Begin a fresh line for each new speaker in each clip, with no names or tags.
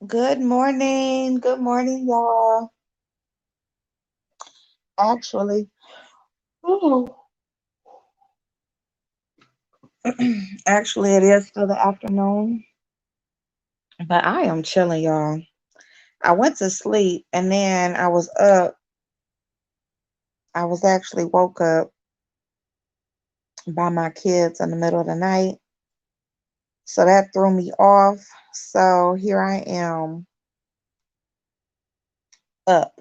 Good morning. Good morning, y'all. Actually, oh, actually, it is still the afternoon, but I am chilling, y'all. I went to sleep and then I was up. I was actually woke up by my kids in the middle of the night. So that threw me off. So here I am up.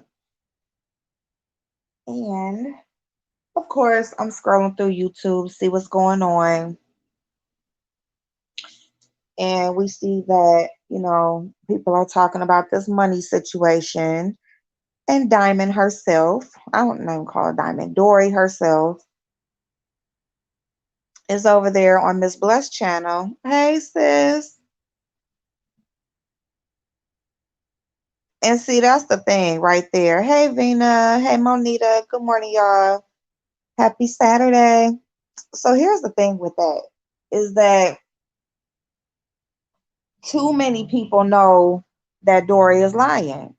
And of course, I'm scrolling through YouTube, see what's going on. And we see that, people are talking about this money situation. And Diamond herself, I don't even call her Diamond, Dori herself is over there on Miss Bless channel. Hey, sis. And see, that's the thing right there. Hey, Vina. Hey, Monita. Good morning, y'all. Happy Saturday. So here's the thing with that is that too many people know that Dori is lying.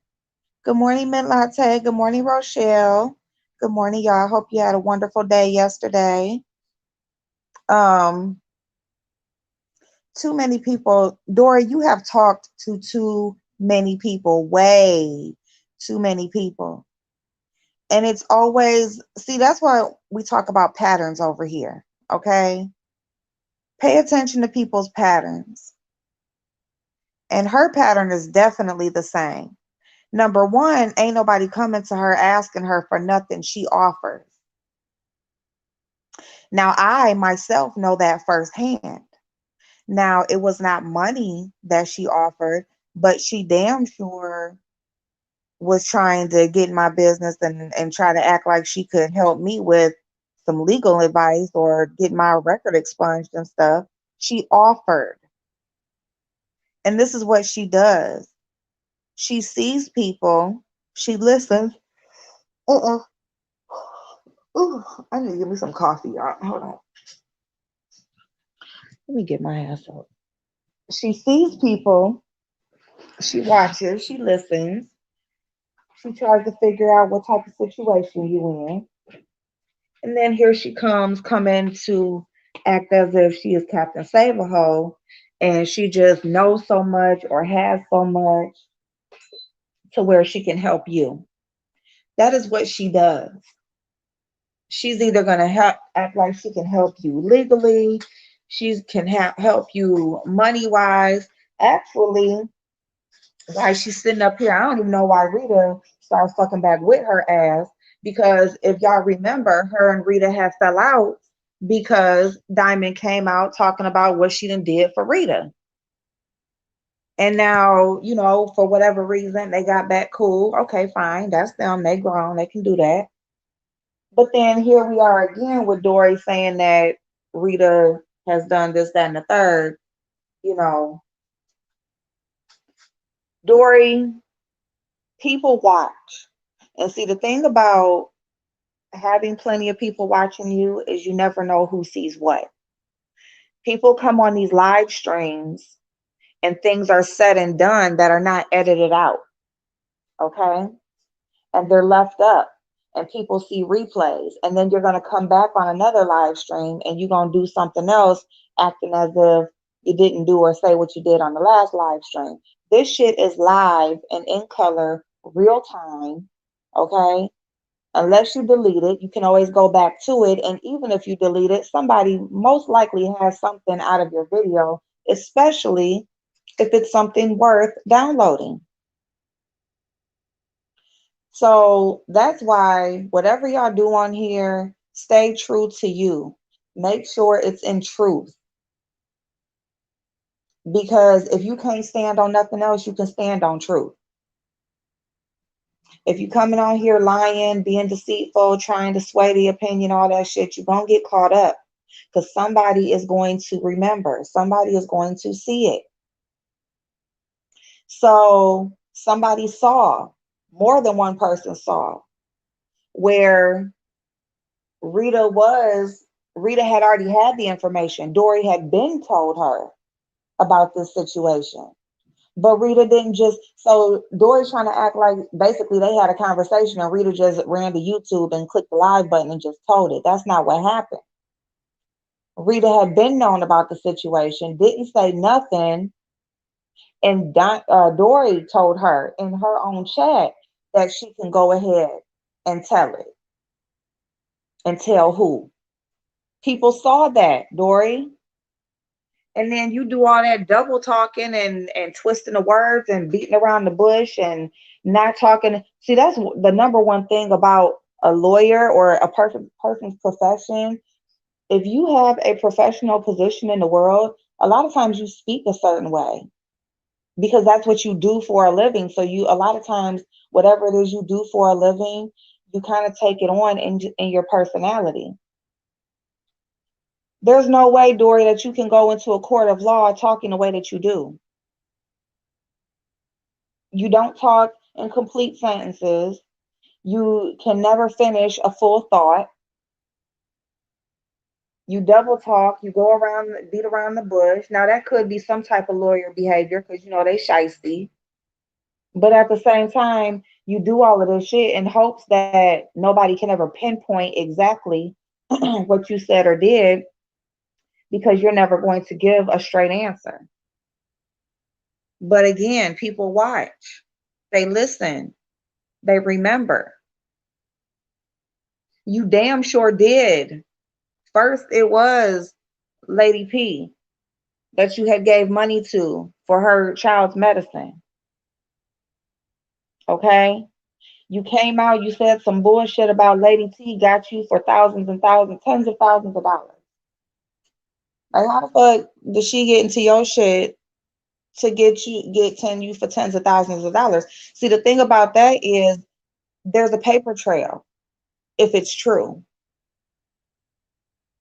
Good morning, Mint Latte. Good morning, Rochelle. Good morning, y'all. Hope you had a wonderful day yesterday. Um, Too many people. Dori, you have talked to too many people, way too many people. And it's always, see, that's why we talk about patterns over here, okay? Pay attention to people's patterns. And her pattern is definitely the same. Number one, ain't nobody coming to her asking her for nothing she offers. Now, I myself know that firsthand. Now, it was not money that she offered, but she damn sure was trying to get in my business and try to act like she could help me with some legal advice or get my record expunged and stuff. She offered. And this is what she does. She sees people, she listens. Uh-uh. Ooh, I need to give me some coffee, y'all. Hold on. Let me get my ass up. She sees people, she watches, she listens, she tries to figure out what type of situation you in. And then here she comes, coming to act as if she is Captain Save-A-Ho and she just knows so much or has so much to where she can help you. That is what she does. She's either going to help act like she can help you legally, she can help you money wise. Actually, why she's sitting up here, I don't even know why Rita started fucking back with her ass. Because if y'all remember, her and Rita had fell out because Diamond came out talking about what she done did for Rita. And now, for whatever reason, they got back cool. Okay, fine. That's them. They grown. They can do that. But then here we are again with Dori saying that Rita has done this, that, and the third. You know, Dori, people watch. And see, the thing about having plenty of people watching you is you never know who sees what. People come on these live streams and things are said and done that are not edited out, okay? And they're left up and people see replays. And then you're going to come back on another live stream and you're going to do something else acting as if you didn't do or say what you did on the last live stream. This shit is live and in color, real time, okay? Unless you delete it, you can always go back to it. And even if you delete it, somebody most likely has something out of your video, especially if it's something worth downloading. So that's why whatever y'all do on here, stay true to you. Make sure it's in truth. Because if you can't stand on nothing else, you can stand on truth. If you coming on here lying, being deceitful, trying to sway the opinion, all that shit, you're going to get caught up because somebody is going to remember. Somebody is going to see it. So somebody saw, more than one person saw, where Rita had already had the information. Dori had been told her about this situation. But Rita didn't just, so Dory's trying to act like basically they had a conversation and Rita just ran to YouTube and clicked the live button and just told it. That's not what happened. Rita had been known about the situation, didn't say nothing, and Dori told her in her own chat that she can go ahead and tell it. And tell who? People saw that, Dori. And then you do all that double talking and twisting the words and beating around the bush and not talking. See, that's the number one thing about a lawyer or a person's profession. If you have a professional position in the world, a lot of times you speak a certain way because that's what you do for a living. So you, a lot of times, whatever it is you do for a living, you kind of take it on in your personality. There's no way, Dory, that you can go into a court of law talking the way that you do. You don't talk in complete sentences. You can never finish a full thought. You double talk. You go around, beat around the bush. Now that could be some type of lawyer behavior because you know they shysty. But at the same time, you do all of this shit in hopes that nobody can ever pinpoint exactly what you said or did because you're never going to give a straight answer. But again, people watch, they listen, they remember. You damn sure did. First, it was Lady P that you had gave money to for her child's medicine. Okay? You came out, you said some bullshit about Lady T got you for thousands and thousands, tens of thousands of dollars. Like how the fuck did she get into your shit to get you for tens of thousands of dollars? See, the thing about that is there's a paper trail if it's true.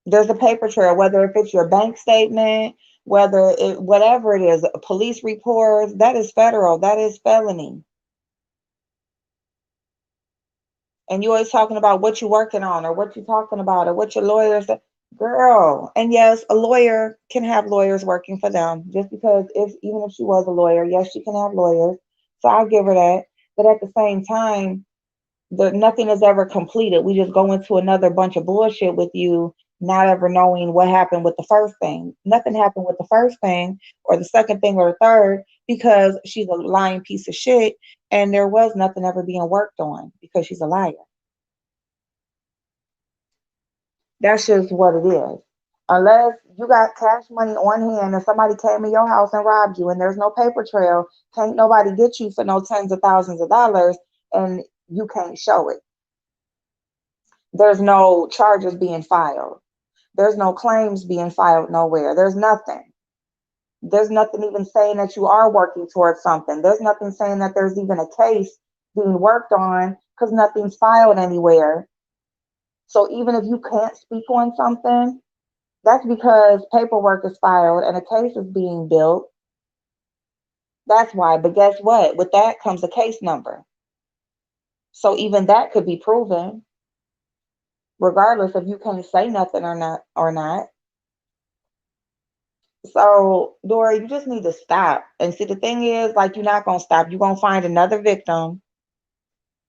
There's a paper trail, whether if it's your bank statement, whether it whatever it is, police reports, that is federal, that is felony. And you always talking about what you're working on or what you're talking about or what your lawyers girl. And yes, a lawyer can have lawyers working for them. Just because if even if she was a lawyer, yes, she can have lawyers. So I'll give her that. But at the same time, nothing is ever completed. We just go into another bunch of bullshit with you, not ever knowing what happened with the first thing. Nothing happened with the first thing, or the second thing, or the third, because she's a lying piece of shit, and there was nothing ever being worked on because she's a liar. That's just what it is. Unless you got cash money on hand and somebody came in your house and robbed you and there's no paper trail, can't nobody get you for no tens of thousands of dollars and you can't show it. There's no charges being filed. There's no claims being filed nowhere. There's nothing. There's nothing even saying that you are working towards something. There's nothing saying that there's even a case being worked on because nothing's filed anywhere. So even if you can't speak on something, that's because paperwork is filed and a case is being built. That's why. But guess what? With that comes a case number. So even that could be proven, regardless if you can't say nothing or not. So, Dora, you just need to stop. And see, the thing is, like, you're not gonna stop. You're gonna find another victim.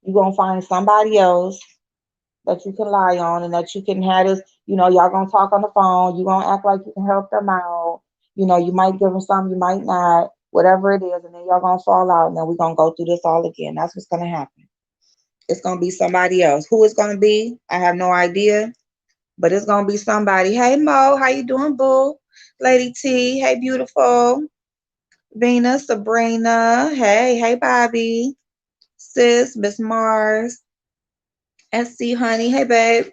You're gonna find somebody else that you can lie on and that you can have this, y'all gonna talk on the phone, you're gonna act like you can help them out, you might give them something, you might not, whatever it is, and then y'all gonna fall out and then we're gonna go through this all again. That's what's gonna happen. It's gonna be somebody else. Who it's gonna be, I have no idea, but it's gonna be somebody. Hey Mo, how you doing, boo? Lady T, hey beautiful. Venus, Sabrina, hey Bobby, sis, Miss Mars, SC honey, hey babe.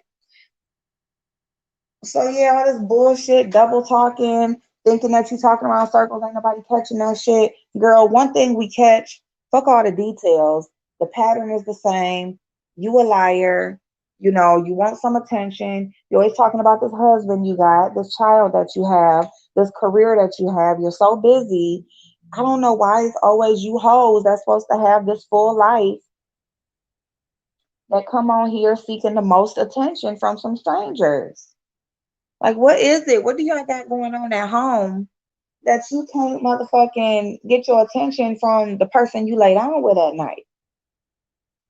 So yeah, all this bullshit, double talking, thinking that you talking around circles, ain't nobody catching that shit. Girl, one thing we catch, fuck all the details. The pattern is the same. You a liar. You want some attention. You're always talking about this husband you got, this child that you have, this career that you have. You're so busy. I don't know why it's always you hoes that's supposed to have this full life that come on here seeking the most attention from some strangers. Like, what is it? What do y'all got going on at home that you can't motherfucking get your attention from the person you lay down with at night,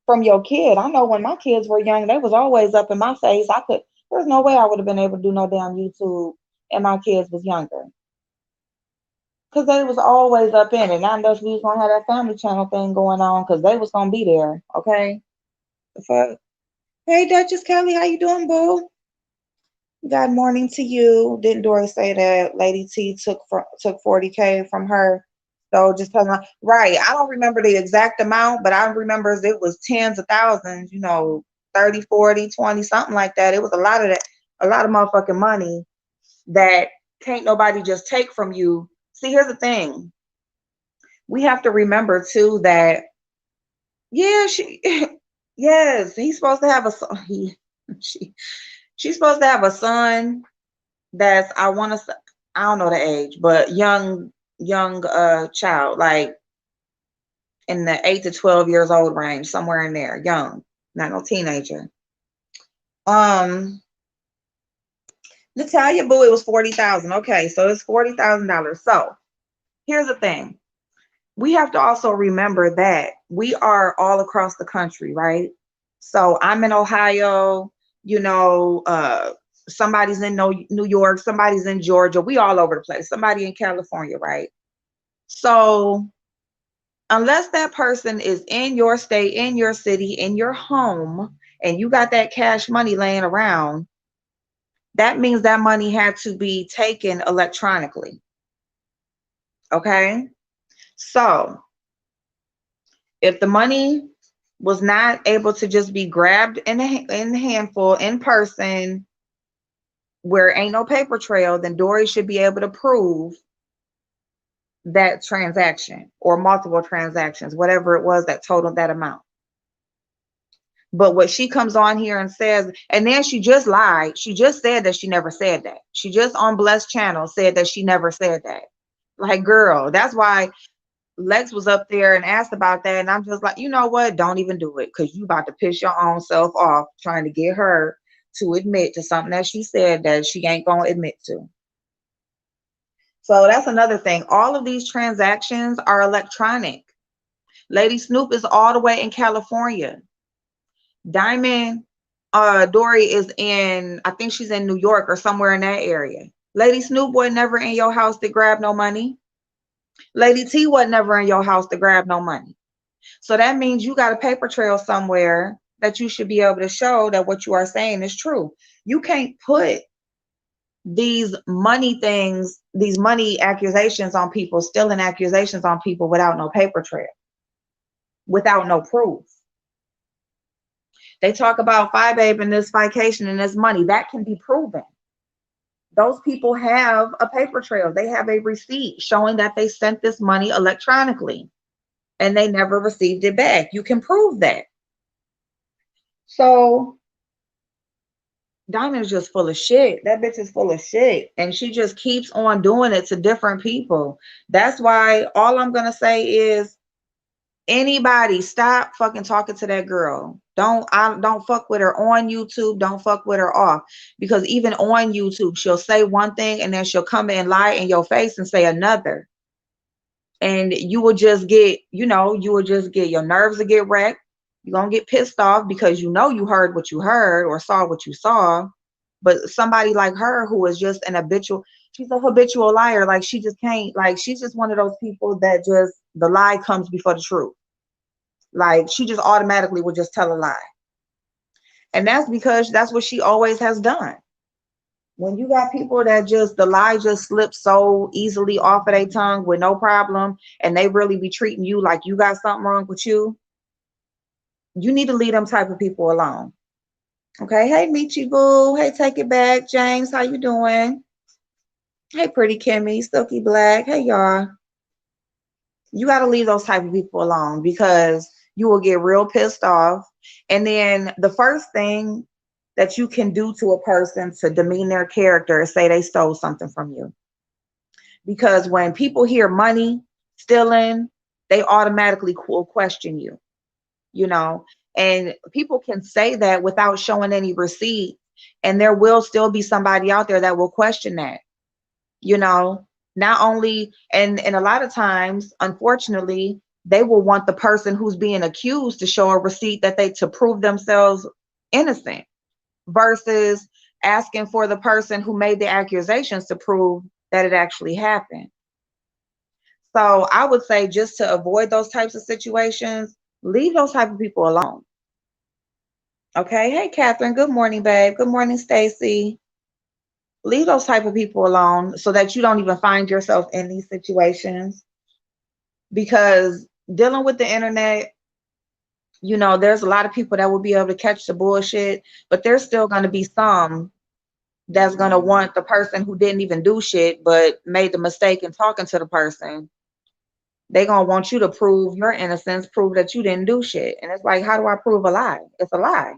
from your kid. I know when my kids were young, they was always up in my face. There's no way I would have been able to do no damn YouTube and my kids was younger. Cause they was always up in it. Not that we was gonna have that family channel thing going on, cause they was gonna be there. Okay. The fuck. Hey Duchess Kelly, how you doing, boo? Good morning to you. Didn't Dori say that Lady T took 40K from her? So just tell me, right. I don't remember the exact amount, but I remember it was tens of thousands, 30, 40, 20, something like that. It was a lot of that, a lot of motherfucking money that can't nobody just take from you. See, here's the thing. We have to remember too that, yeah, yes, he's supposed to have a son. She's supposed to have a son that's, I don't know the age, but young child, like in the 8 to 12 years old range, somewhere in there, young, not no teenager. Natalia, boo, it was 40,000. Okay, so it's $40,000. So here's the thing. We have to also remember that we are all across the country, right? So I'm in Ohio, somebody's in New York, somebody's in Georgia, we all over the place, somebody in California, right? So unless that person is in your state, in your city, in your home, and you got that cash money laying around, that means that money had to be taken electronically. Okay? So if the money was not able to just be grabbed in a handful in person where ain't no paper trail, then Dori should be able to prove that transaction or multiple transactions, whatever it was that totaled that amount. But what she comes on here and says, and then she just lied. She just said that she never said that. She just on Bless Channel said that she never said that. Like, girl, that's why Lex was up there and asked about that. And I'm just like, you know what? Don't even do it, because you about to piss your own self off trying to get her to admit to something that she said that she ain't going to admit to. So that's another thing. All of these transactions are electronic. Lady Snoop is all the way in California. Diamond Dori is in, I think she's in New York or somewhere in that area. Lady Snoop was never in your house to grab no money. Lady T was never in your house to grab no money. So that means you got a paper trail somewhere that you should be able to show that what you are saying is true. You can't put these money things, these money accusations on people, stealing accusations on people without no paper trail, without no proof. They talk about Phi Babe and this vacation and this money. That can be proven. Those people have a paper trail. They have a receipt showing that they sent this money electronically and they never received it back. You can prove that. So Diamond is just full of shit. That bitch is full of shit. And she just keeps on doing it to different people. That's why all I'm going to say is, anybody stop fucking talking to that girl. Don't fuck with her on YouTube. Don't fuck with her off, because even on YouTube she'll say one thing and then she'll come and lie in your face and say another, and you will just get, your nerves will get wrecked. You're gonna get pissed off because you heard what you heard or saw what you saw. But somebody like her, who is just she's a habitual liar. Like, she just can't, like, she's just one of those people that just, the lie comes before the truth. Like, she just automatically would just tell a lie. And that's because that's what she always has done. When you got people that just, the lie just slips so easily off of their tongue with no problem, and they really be treating you like you got something wrong with you, you need to leave them type of people alone. Okay. Hey, Michi Boo. Hey, Take It Back. James, how you doing? Hey, Pretty Kimmy. Silky Black. Hey, y'all. You got to leave those type of people alone, because you will get real pissed off. And then the first thing that you can do to a person to demean their character is say they stole something from you. Because when people hear money, stealing, they automatically will question you, and people can say that without showing any receipt. And there will still be somebody out there that will question that, Not only, and a lot of times, unfortunately, they will want the person who's being accused to show a receipt that they to prove themselves innocent versus asking for the person who made the accusations to prove that it actually happened. So I would say, just to avoid those types of situations, leave those type of people alone. Okay. Hey, Catherine. Good morning, babe. Good morning, Stacy. Leave those type of people alone so that you don't even find yourself in these situations. Because dealing with the internet, there's a lot of people that will be able to catch the bullshit, but there's still going to be some that's going to want the person who didn't even do shit but made the mistake in talking to the person. They going to want you to prove your innocence, prove that you didn't do shit. And it's like, how do I prove a lie? It's a lie.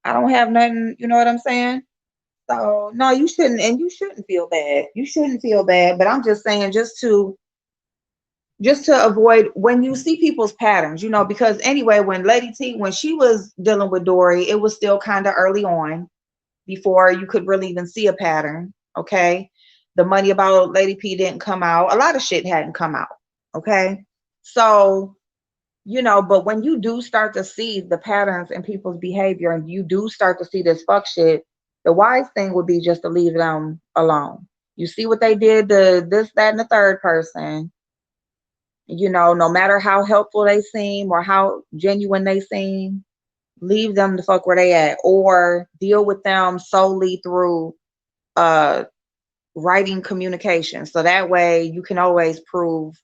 I don't have nothing, you know what I'm saying? So no, you shouldn't, and you shouldn't feel bad. You shouldn't feel bad, but I'm just saying, just to avoid when you see people's patterns, because anyway, when Lady T, when she was dealing with Dori, it was still kind of early on before you could really even see a pattern. Okay. The money about Lady P didn't come out. A lot of shit hadn't come out. Okay. So, but when you do start to see the patterns in people's behavior and you do start to see this fuck shit, the wise thing would be just to leave them alone. You see what they did to this, that, and the third person. No matter how helpful they seem or how genuine they seem, leave them the fuck where they at, or deal with them solely through uh writing communication. So that way you can always prove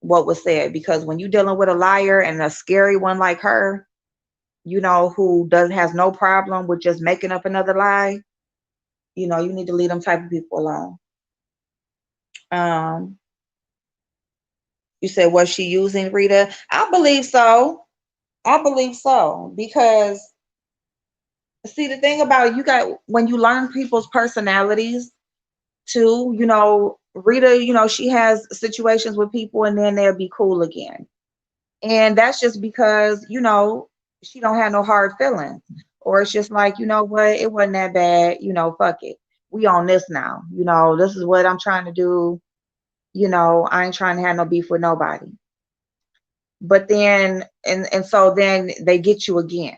what was said. Because when you're dealing with a liar and a scary one like her, who has no problem with just making up another lie, you need to leave them type of people alone. You said, was she using Rita? I believe so. I believe so, because see, the thing about it, you got, when you learn people's personalities too, Rita, she has situations with people and then they'll be cool again. And that's just because, she don't have no hard feelings. Or it's just like, you know what, it wasn't that bad, fuck it. We on this now. This is what I'm trying to do. I ain't trying to have no beef with nobody. But then, and so then they get you again,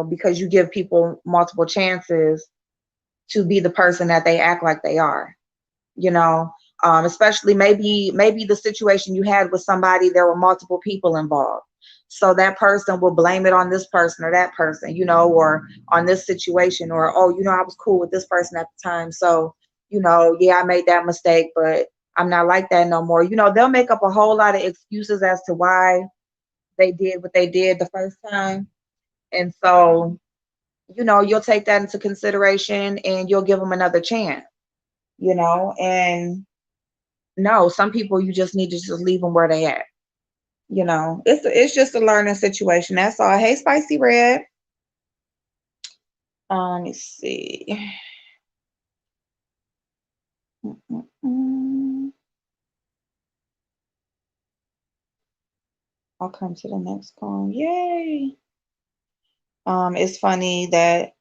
because you give people multiple chances to be the person that they act like they are, especially maybe the situation you had with somebody, there were multiple people involved. So that person will blame it on this person or that person, or on this situation, or, oh, I was cool with this person at the time. So, yeah, I made that mistake, but I'm not like that no more. They'll make up a whole lot of excuses as to why they did what they did the first time. And so, you'll take that into consideration and you'll give them another chance, and no, some people you just need to just leave them where they at. It's just a learning situation. That's all. Hey, Spicy Red. Let me see. I'll come to the next poem. Yay. It's funny that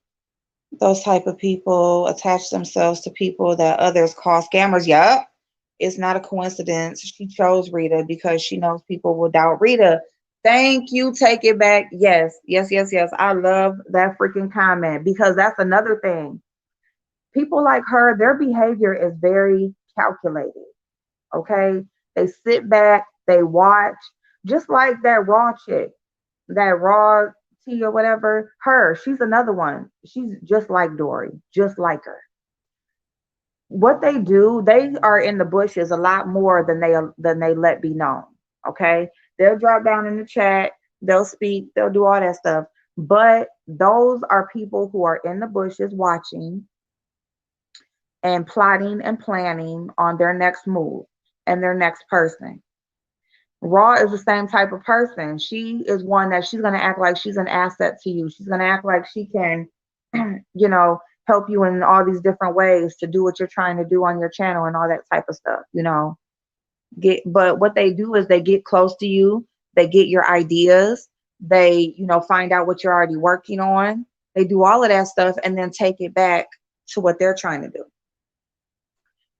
those type of people attach themselves to people that others call scammers. Yup. It's not a coincidence. She chose Rita because she knows people will doubt Rita. Thank you. Take it back. Yes, yes, yes, yes. I love that freaking comment, because that's another thing. People like her, their behavior is very calculated. Okay. They sit back, they watch, just like that Raw chick, that Raw T or whatever. She's another one. She's just like Dori, just like her. What they do, they are in the bushes a lot more than they let be known. Okay, they'll drop down in the chat, they'll speak, they'll do all that stuff. But those are people who are in the bushes watching and plotting and planning on their next move and their next person. Raw is the same type of person. She is one that she's going to act like she's an asset to you. She's going to act like she can, help you in all these different ways to do what you're trying to do on your channel and all that type of stuff, But what they do is they get close to you, they get your ideas, they, find out what you're already working on. They do all of that stuff and then take it back to what they're trying to do.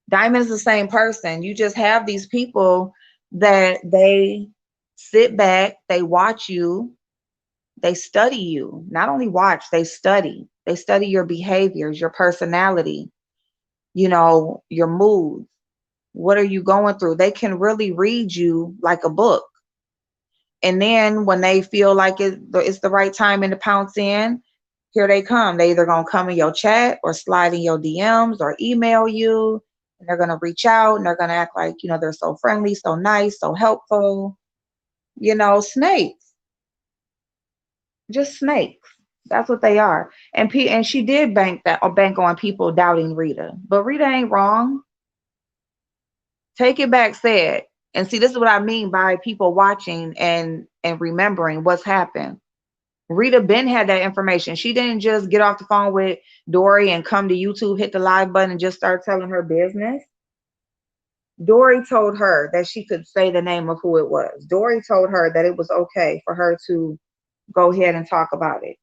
Diamond is the same person. You just have these people that they sit back, they watch you, they study you. Not only watch, they study. They study your behaviors, your personality, your mood. What are you going through? They can really read you like a book. And then when they feel like it's the right time and to pounce in, here they come. They either gonna come in your chat or slide in your DMs or email you, and they're gonna reach out and they're gonna act like, they're so friendly, so nice, so helpful. Snakes, just snakes. That's what they are. And she did bank on people doubting Rita, but Rita ain't wrong. Take it back, said. And see, this is what I mean by people watching and remembering what's happened. Rita Ben had that information. She didn't just get off the phone with Dori and come to YouTube, hit the live button, and just start telling her business. Dori told her that she could say the name of who it was. Dori told her that it was okay for her to go ahead and talk about it.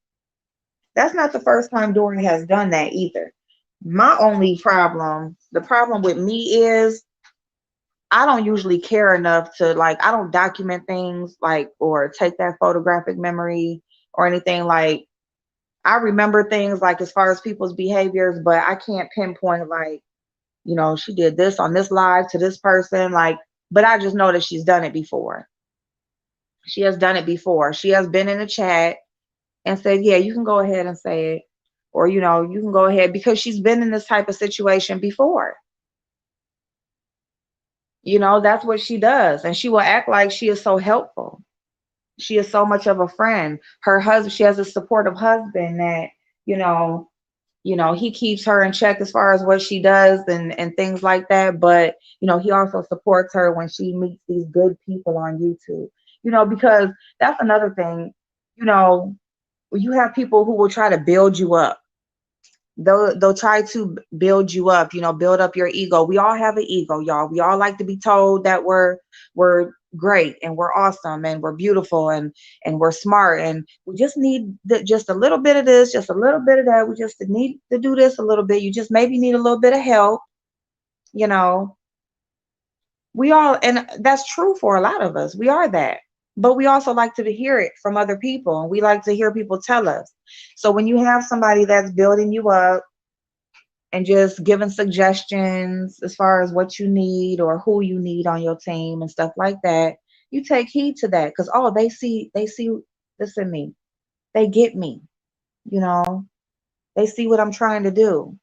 That's not the first time Dori has done that either. My only problem, the problem with me is I don't usually care enough to I don't document things or take that photographic memory or anything. I remember things as far as people's behaviors, but I can't pinpoint she did this on this live to this person. But I just know that she's done it before. She has done it before. She has been in the chat and said, yeah, you can go ahead and say it. Or, you can go ahead because she's been in this type of situation before. That's what she does. And she will act like she is so helpful. She is so much of a friend. Her husband, she has a supportive husband that, he keeps her in check as far as what she does and things like that. But, he also supports her when she meets these good people on YouTube, because that's another thing, you have people who will try to build you up. They'll try to build you up, build up your ego. We all have an ego, y'all. We all like to be told that we're great and we're awesome and we're beautiful and we're smart, and we just need just a little bit of this, just a little bit of that. We just need to do this a little bit. You just maybe need a little bit of help, you know. We all, and that's true for a lot of us. We are that. But we also like to hear it from other people, and we like to hear people tell us. So when you have somebody that's building you up and just giving suggestions as far as what you need or who you need on your team and stuff like that, you take heed to that, because they see this in me. They get me, you know. They see what I'm trying to do.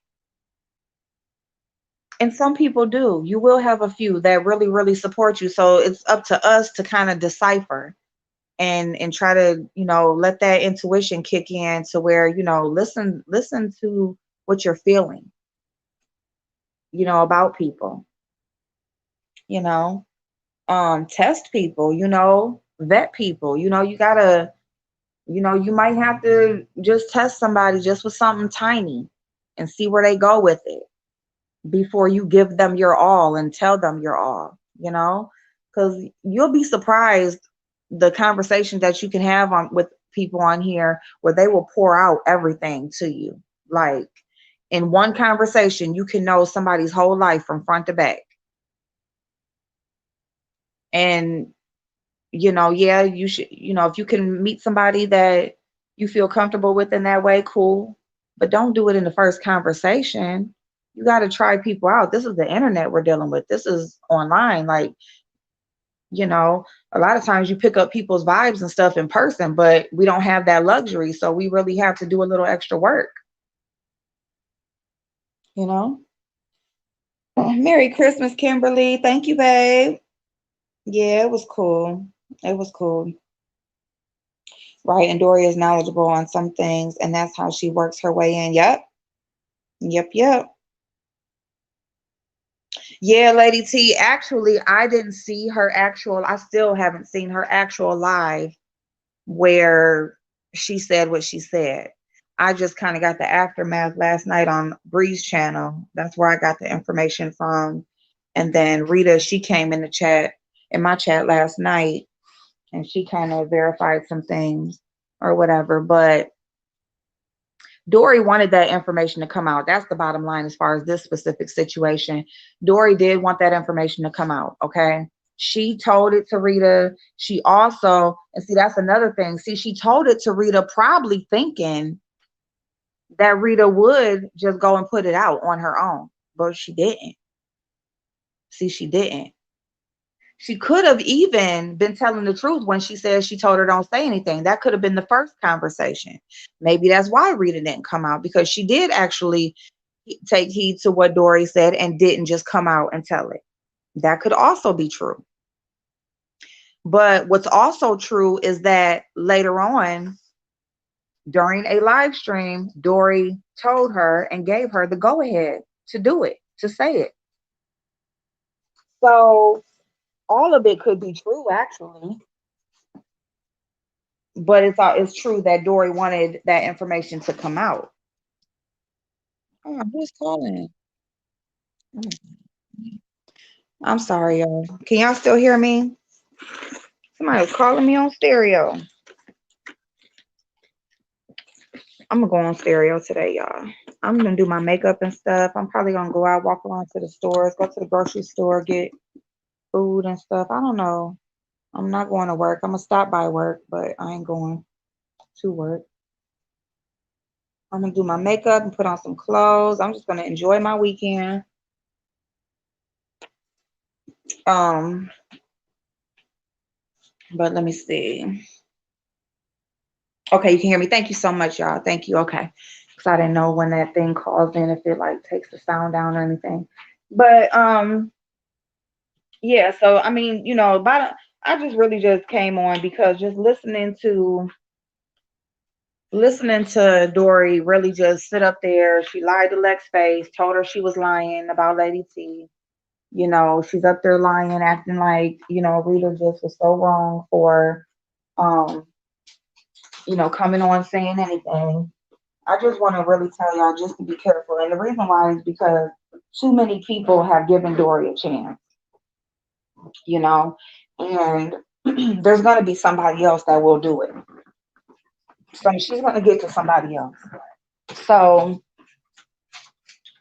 And some people do. You will have a few that really, really support you. So it's up to us to kind of decipher and try to, let that intuition kick in to where, listen to what you're feeling, about people, you know, test people, vet people, you gotta, you might have to just test somebody just with something tiny and see where they go with it before you give them your all and tell them your all, because you'll be surprised the conversation that you can have with people on here where they will pour out everything to you. Like in one conversation, you can know somebody's whole life from front to back. And, yeah, you should, if you can meet somebody that you feel comfortable with in that way, cool. But don't do it in the first conversation. You got to try people out. This is the internet we're dealing with. This is online. A lot of times you pick up people's vibes and stuff in person, but we don't have that luxury. So we really have to do a little extra work, Merry Christmas, Kimberly. Thank you, babe. Yeah, it was cool. It was cool. Right. And Dori is knowledgeable on some things, and that's how she works her way in. Yep. Yep. Yep. Yeah, Lady T. Actually, I didn't see I still haven't seen her actual live where she said what she said. I just kind of got the aftermath last night on Bree's channel. That's where I got the information from. And then Rita, she came in my chat last night, and she kind of verified some things or whatever. But Dori wanted that information to come out. That's the bottom line as far as this specific situation. Dori did want that information to come out. Okay. She told it to Rita. She also, and see, that's another thing. See, she told it to Rita, probably thinking that Rita would just go and put it out on her own, but she didn't. See, she didn't. She could have even been telling the truth when she said she told her don't say anything. That could have been the first conversation. Maybe that's why Rita didn't come out, because she did actually take heed to what Dori said and didn't just come out and tell it. That could also be true. But what's also true is that later on, during a live stream, Dori told her and gave her the go ahead to do it, to say it. So all of it could be true, actually. But it's true that Dori wanted that information to come out. Oh, who's calling? I'm sorry, y'all. Can y'all still hear me? Somebody was calling me on stereo. I'm gonna go on stereo today, y'all. I'm gonna do my makeup and stuff. I'm probably gonna go out, walk around to the stores, go to the grocery store, get food and stuff. I don't know. I'm not going to work. I'm gonna stop by work, but I ain't going to work. I'm gonna do my makeup and put on some clothes. I'm just gonna enjoy my weekend. But let me see. Okay, you can hear me. Thank you so much, y'all. Thank you. Okay. Because I didn't know when that thing calls in, if it like takes the sound down or anything. But yeah, so I mean, I just really just came on because just listening to Dori really just sit up there. She lied to Lex face, told her she was lying about Lady T. She's up there lying, acting like, Rita just was so wrong for coming on saying anything. I just want to really tell y'all just to be careful. And the reason why is because too many people have given Dori a chance, and there's going to be somebody else that will do it. So she's going to get to somebody else. So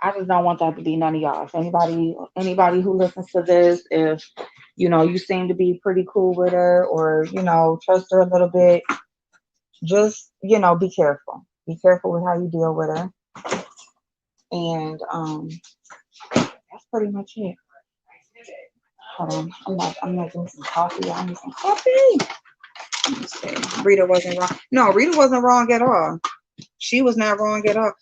I just don't want that to be none of y'all. If anybody who listens to this, if you seem to be pretty cool with her, or trust her a little bit, just be careful. Be careful with how you deal with her. And that's pretty much it. Hold on, I'm making some coffee. I need some coffee. Let me see. Rita wasn't wrong. No, Rita wasn't wrong at all. She was not wrong at all.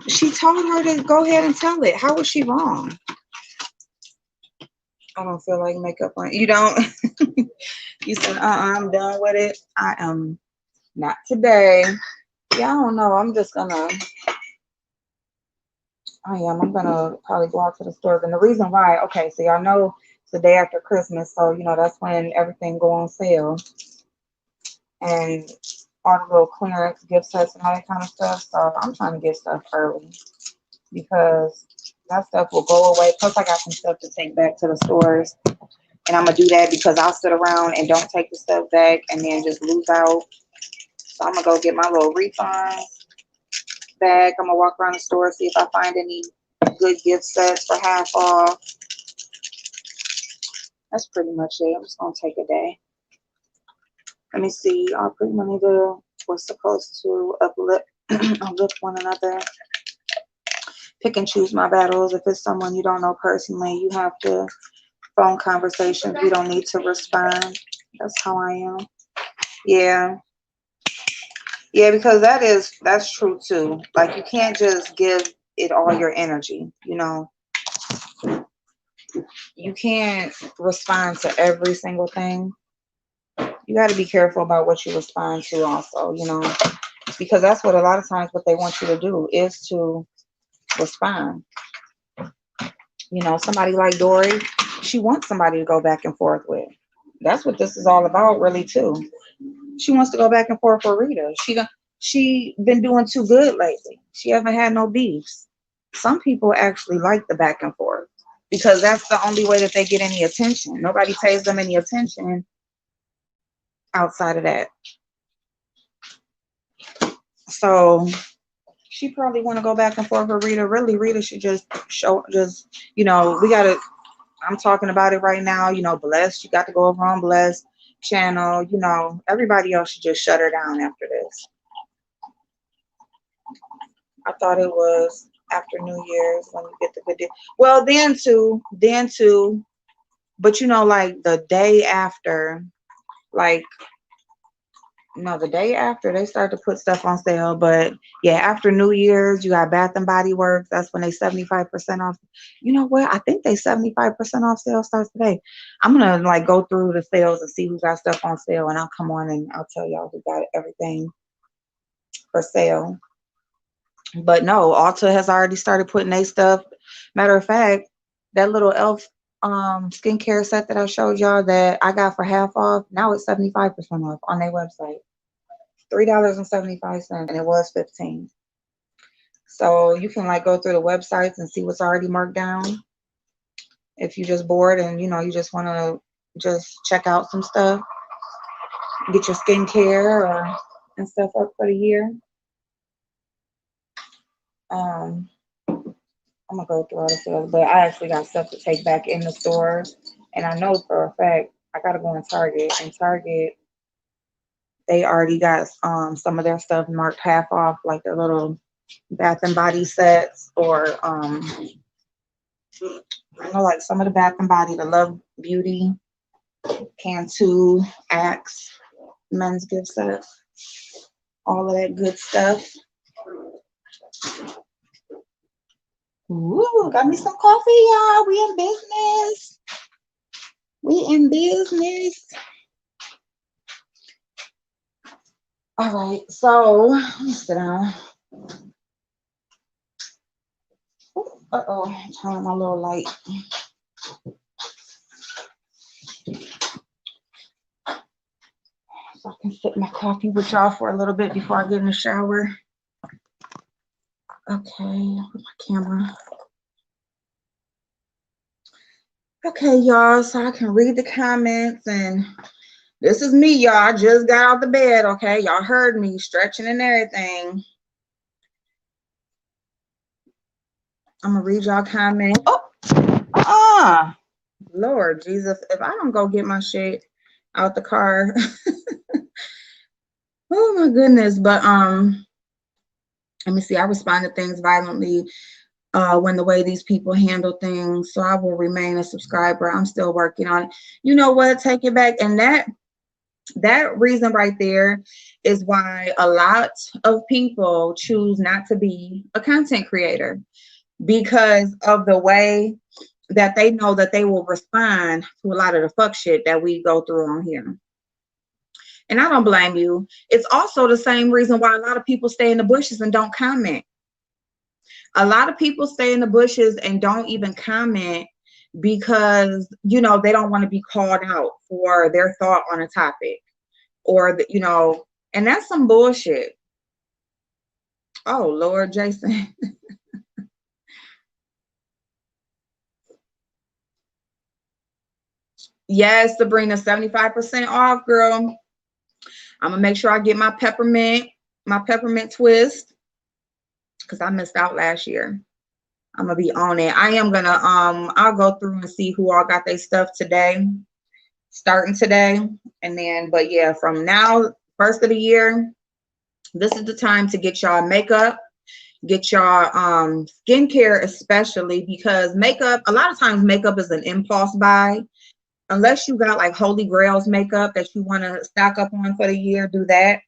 She told her to go ahead and tell it. How was she wrong? I don't feel like makeup on. You don't? You said, I'm done with it. I am not today. Yeah, I don't know. I'm gonna probably go out to the stores. And the reason why, okay, so y'all know it's the day after Christmas, so that's when everything go on sale. And all the little clearance gift sets and all that kind of stuff. So I'm trying to get stuff early because that stuff will go away. Plus, I got some stuff to take back to the stores. And I'm going to do that because I'll sit around and don't take the stuff back and then just lose out. So I'm going to go get my little refunds back. I'm going to walk around the store, see if I find any good gift sets for half off. That's pretty much it. I'm just going to take a day. Let me see. Our pretty money bill was supposed to uplift one another. Pick and choose my battles. If it's someone you don't know personally, you have to phone conversations. You don't need to respond. That's how I am. Yeah. Yeah, because that's true too. Like you can't just give it all your energy, You can't respond to every single thing. You got to be careful about what you respond to also, because that's what a lot of times what they want you to do is to respond. Somebody like Dori, she wants somebody to go back and forth with. That's what this is all about, really, too. She wants to go back and forth with Rita. She been doing too good lately. She haven't had no beefs. Some people actually like the back and forth because that's the only way that they get any attention. Nobody pays them any attention outside of that. So She probably want to go back and forth with Rita. Really, Rita should just you know, we gotta. I'm talking about it right now. You know, Bless, you got to go over on Bless channel. You know, everybody else should just shut her down after this. I thought it was after New Year's when you get the good deal. Well, then too, but you know, like the day after, like no, the day after they start to put stuff on sale. But yeah, after New Year's, you got Bath and Body Works. That's when they 75% off. You know what? I think they 75% off sale starts today. I'm gonna like go through the sales and see who got stuff on sale, and I'll come on and I'll tell y'all who got everything for sale. But no, Ulta has already started putting their stuff. Matter of fact, that little elf skincare set that I showed y'all that I got for half off, now it's 75% off on their website. $3.75 and it was 15. So you can like go through the websites and see what's already marked down. If you just bored and you know you just want to just check out some stuff, get your skincare and stuff up for the year. I'm gonna go through all the sales, but I actually got stuff to take back in the stores, and I know for a fact I gotta go in Target. And Target, they already got some of their stuff marked half off, like their little Bath and Body sets, or I know like some of the Bath and Body, the Love Beauty, Cantu, Axe, men's gift sets, all of that good stuff. Ooh, got me some coffee, y'all. We in business. We in business. All right, so let me sit down. Uh-oh, turn my little light. So I can sip my coffee with y'all for a little bit before I get in the shower. Okay, with my camera. Okay, y'all, so I can read the comments, and this is me, y'all. I just got out the bed, okay? Y'all heard me stretching and everything. I'm gonna read y'all comments. Oh, Lord Jesus, if I don't go get my shit out the car. Oh my goodness. But let me see. I respond to things violently when the way these people handle things. So I will remain a subscriber. I'm still working on it. You know what? Take it back. And that reason right there is why a lot of people choose not to be a content creator, because of the way that they know that they will respond to a lot of the fuck shit that we go through on here. And I don't blame you. It's also the same reason why a lot of people stay in the bushes and don't comment. A lot of people stay in the bushes and don't even comment because, you know, they don't want to be called out for their thought on a topic, or, you know, and that's some bullshit. Oh, Lord, Jason. Yes, Sabrina, 75% off, girl. I'm gonna make sure I get my peppermint twist, because I missed out last year. I'm gonna be on it. I am gonna I'll go through and see who all got their stuff today, starting today. And then, but yeah, from now, first of the year, this is the time to get y'all makeup, get y'all skincare, especially because makeup, a lot of times makeup is an impulse buy. Unless you got like Holy Grails makeup that you want to stock up on for the year, do that.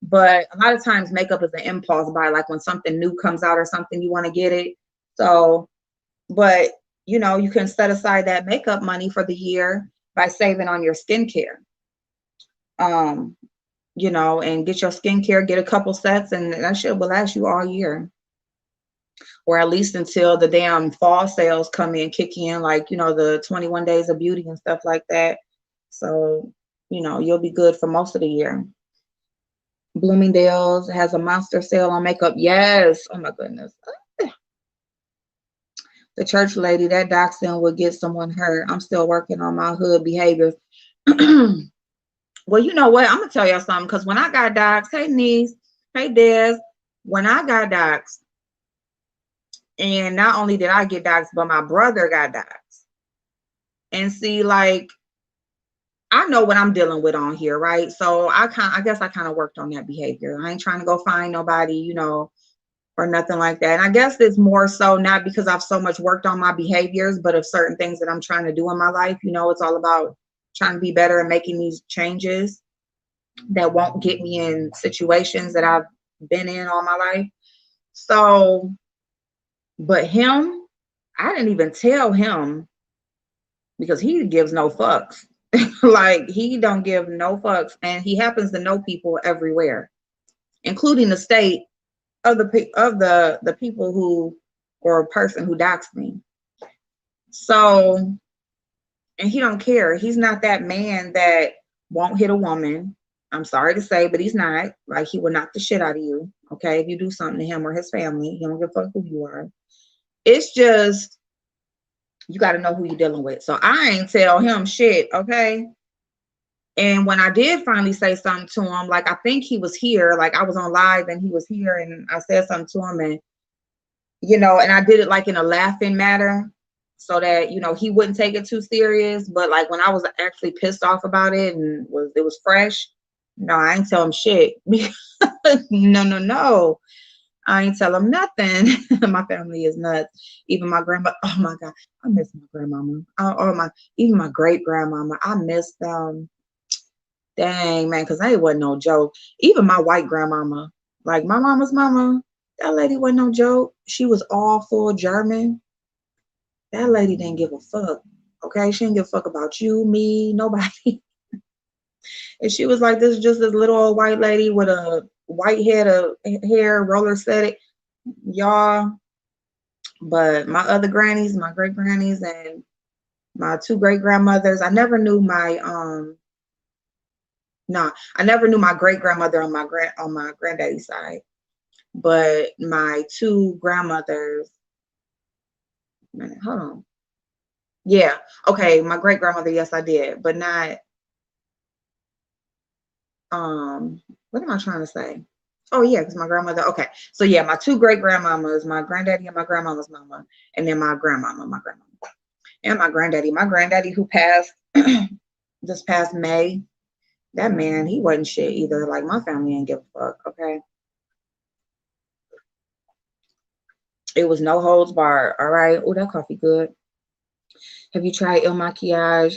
But a lot of times makeup is an impulse buy, like when something new comes out or something, you want to get it. So, but you know, you can set aside that makeup money for the year by saving on your skincare. You know, and get your skincare, get a couple sets, and that shit will last you all year. Or at least until the damn fall sales come in, kick in, like, you know, the 21 days of beauty and stuff like that. So, you know, you'll be good for most of the year. Bloomingdale's has a monster sale on makeup. Yes. Oh my goodness. The church lady, that dachshund would get someone hurt. I'm still working on my hood behaviors. Well, you know what? I'm gonna tell y'all something, because when I got dogs, hey niece, hey Des, When I got doxxed, and not only did I get doxxed, but my brother got doxxed. And see, like, I know what I'm dealing with on here, right? So I guess I kind of worked on that behavior. I ain't trying to go find nobody, you know, or nothing like that. And I guess it's more so not because I've so much worked on my behaviors, but of certain things that I'm trying to do in my life. You know, it's all about trying to be better and making these changes that won't get me in situations that I've been in all my life. So, but him, I didn't even tell him because he gives no fucks. Like, he don't give no fucks, and he happens to know people everywhere, including the state of the people who, or a person who doxed me. So, and he don't care. He's not that man that won't hit a woman. I'm sorry to say, but he's not. Like, he will knock the shit out of you, okay, if you do something to him or his family. He don't give a fuck who you are. It's just, you got to know who you're dealing with. So I ain't tell him shit, okay? And when I did finally say something to him, like, I think he was here, like, I was on live and he was here, and I said something to him, and, you know, and I did it like in a laughing manner so that, you know, he wouldn't take it too serious. But like, when I was actually pissed off about it and it was fresh, no, I ain't tell him shit. No. I ain't tell him nothing. My family is nuts. Even my grandma. Oh my God, I miss my grandmama. Even my great grandmama. I miss them. Dang, man, because they wasn't no joke. Even my white grandmama, like my mama's mama, that lady wasn't no joke. She was all full German. That lady didn't give a fuck. Okay, she didn't give a fuck about you, me, nobody. And she was like just this little old white lady with a white head of hair, roller set it, y'all. But my other grannies, my great grannies, and my two great grandmothers, I never knew my no, I never knew my great grandmother on my granddaddy's side, but my two grandmothers. Minute, hold on. Yeah, okay, my great grandmother, yes, I did, but not. What am I trying to say? Oh yeah, because my grandmother. Okay, so yeah, my two great grandmamas, my granddaddy and my grandmama's mama, and then my grandmama, and my granddaddy. My granddaddy who passed this past May. That man, he wasn't shit either. Like, my family didn't give a fuck, okay? It was no holds barred, all right? Oh, that coffee good. Have you tried Il Maquillage?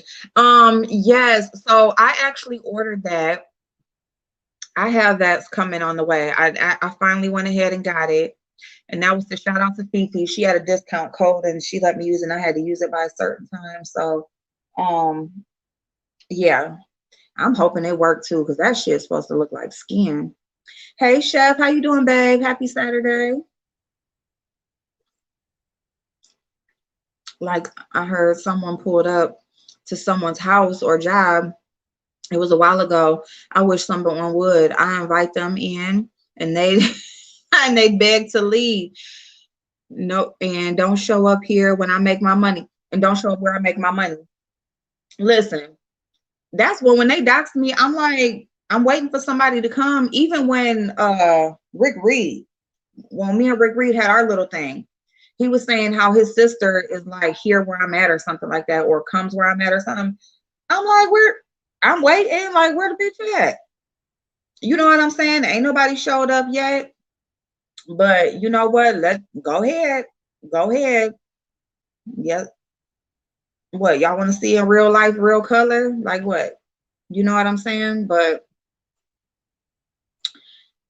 Yes. So I actually ordered that. I have that's coming on the way. I finally went ahead and got it. And that was the shout out to Fifi. She had a discount code and she let me use it, and I had to use it by a certain time. So yeah. I'm hoping it worked too, because that shit's supposed to look like skin. Hey Chef, how you doing, babe? Happy Saturday. Like, I heard someone pulled up to someone's house or job. It was a while ago. I wish someone would. I invite them in and they and they beg to leave. No, and don't show up here when I make my money. And don't show up where I make my money. Listen, that's when they doxed me, I'm like, I'm waiting for somebody to come. Even when Rick Reed, when me and Rick Reed had our little thing, he was saying how his sister is like here where I'm at or something like that, or comes where I'm at or something. I'm like, I'm waiting, like, where the bitch at? You know what I'm saying? Ain't nobody showed up yet. But you know what? Let's go ahead. Go ahead. Yep. What, y'all want to see in real life, real color? Like what? You know what I'm saying? But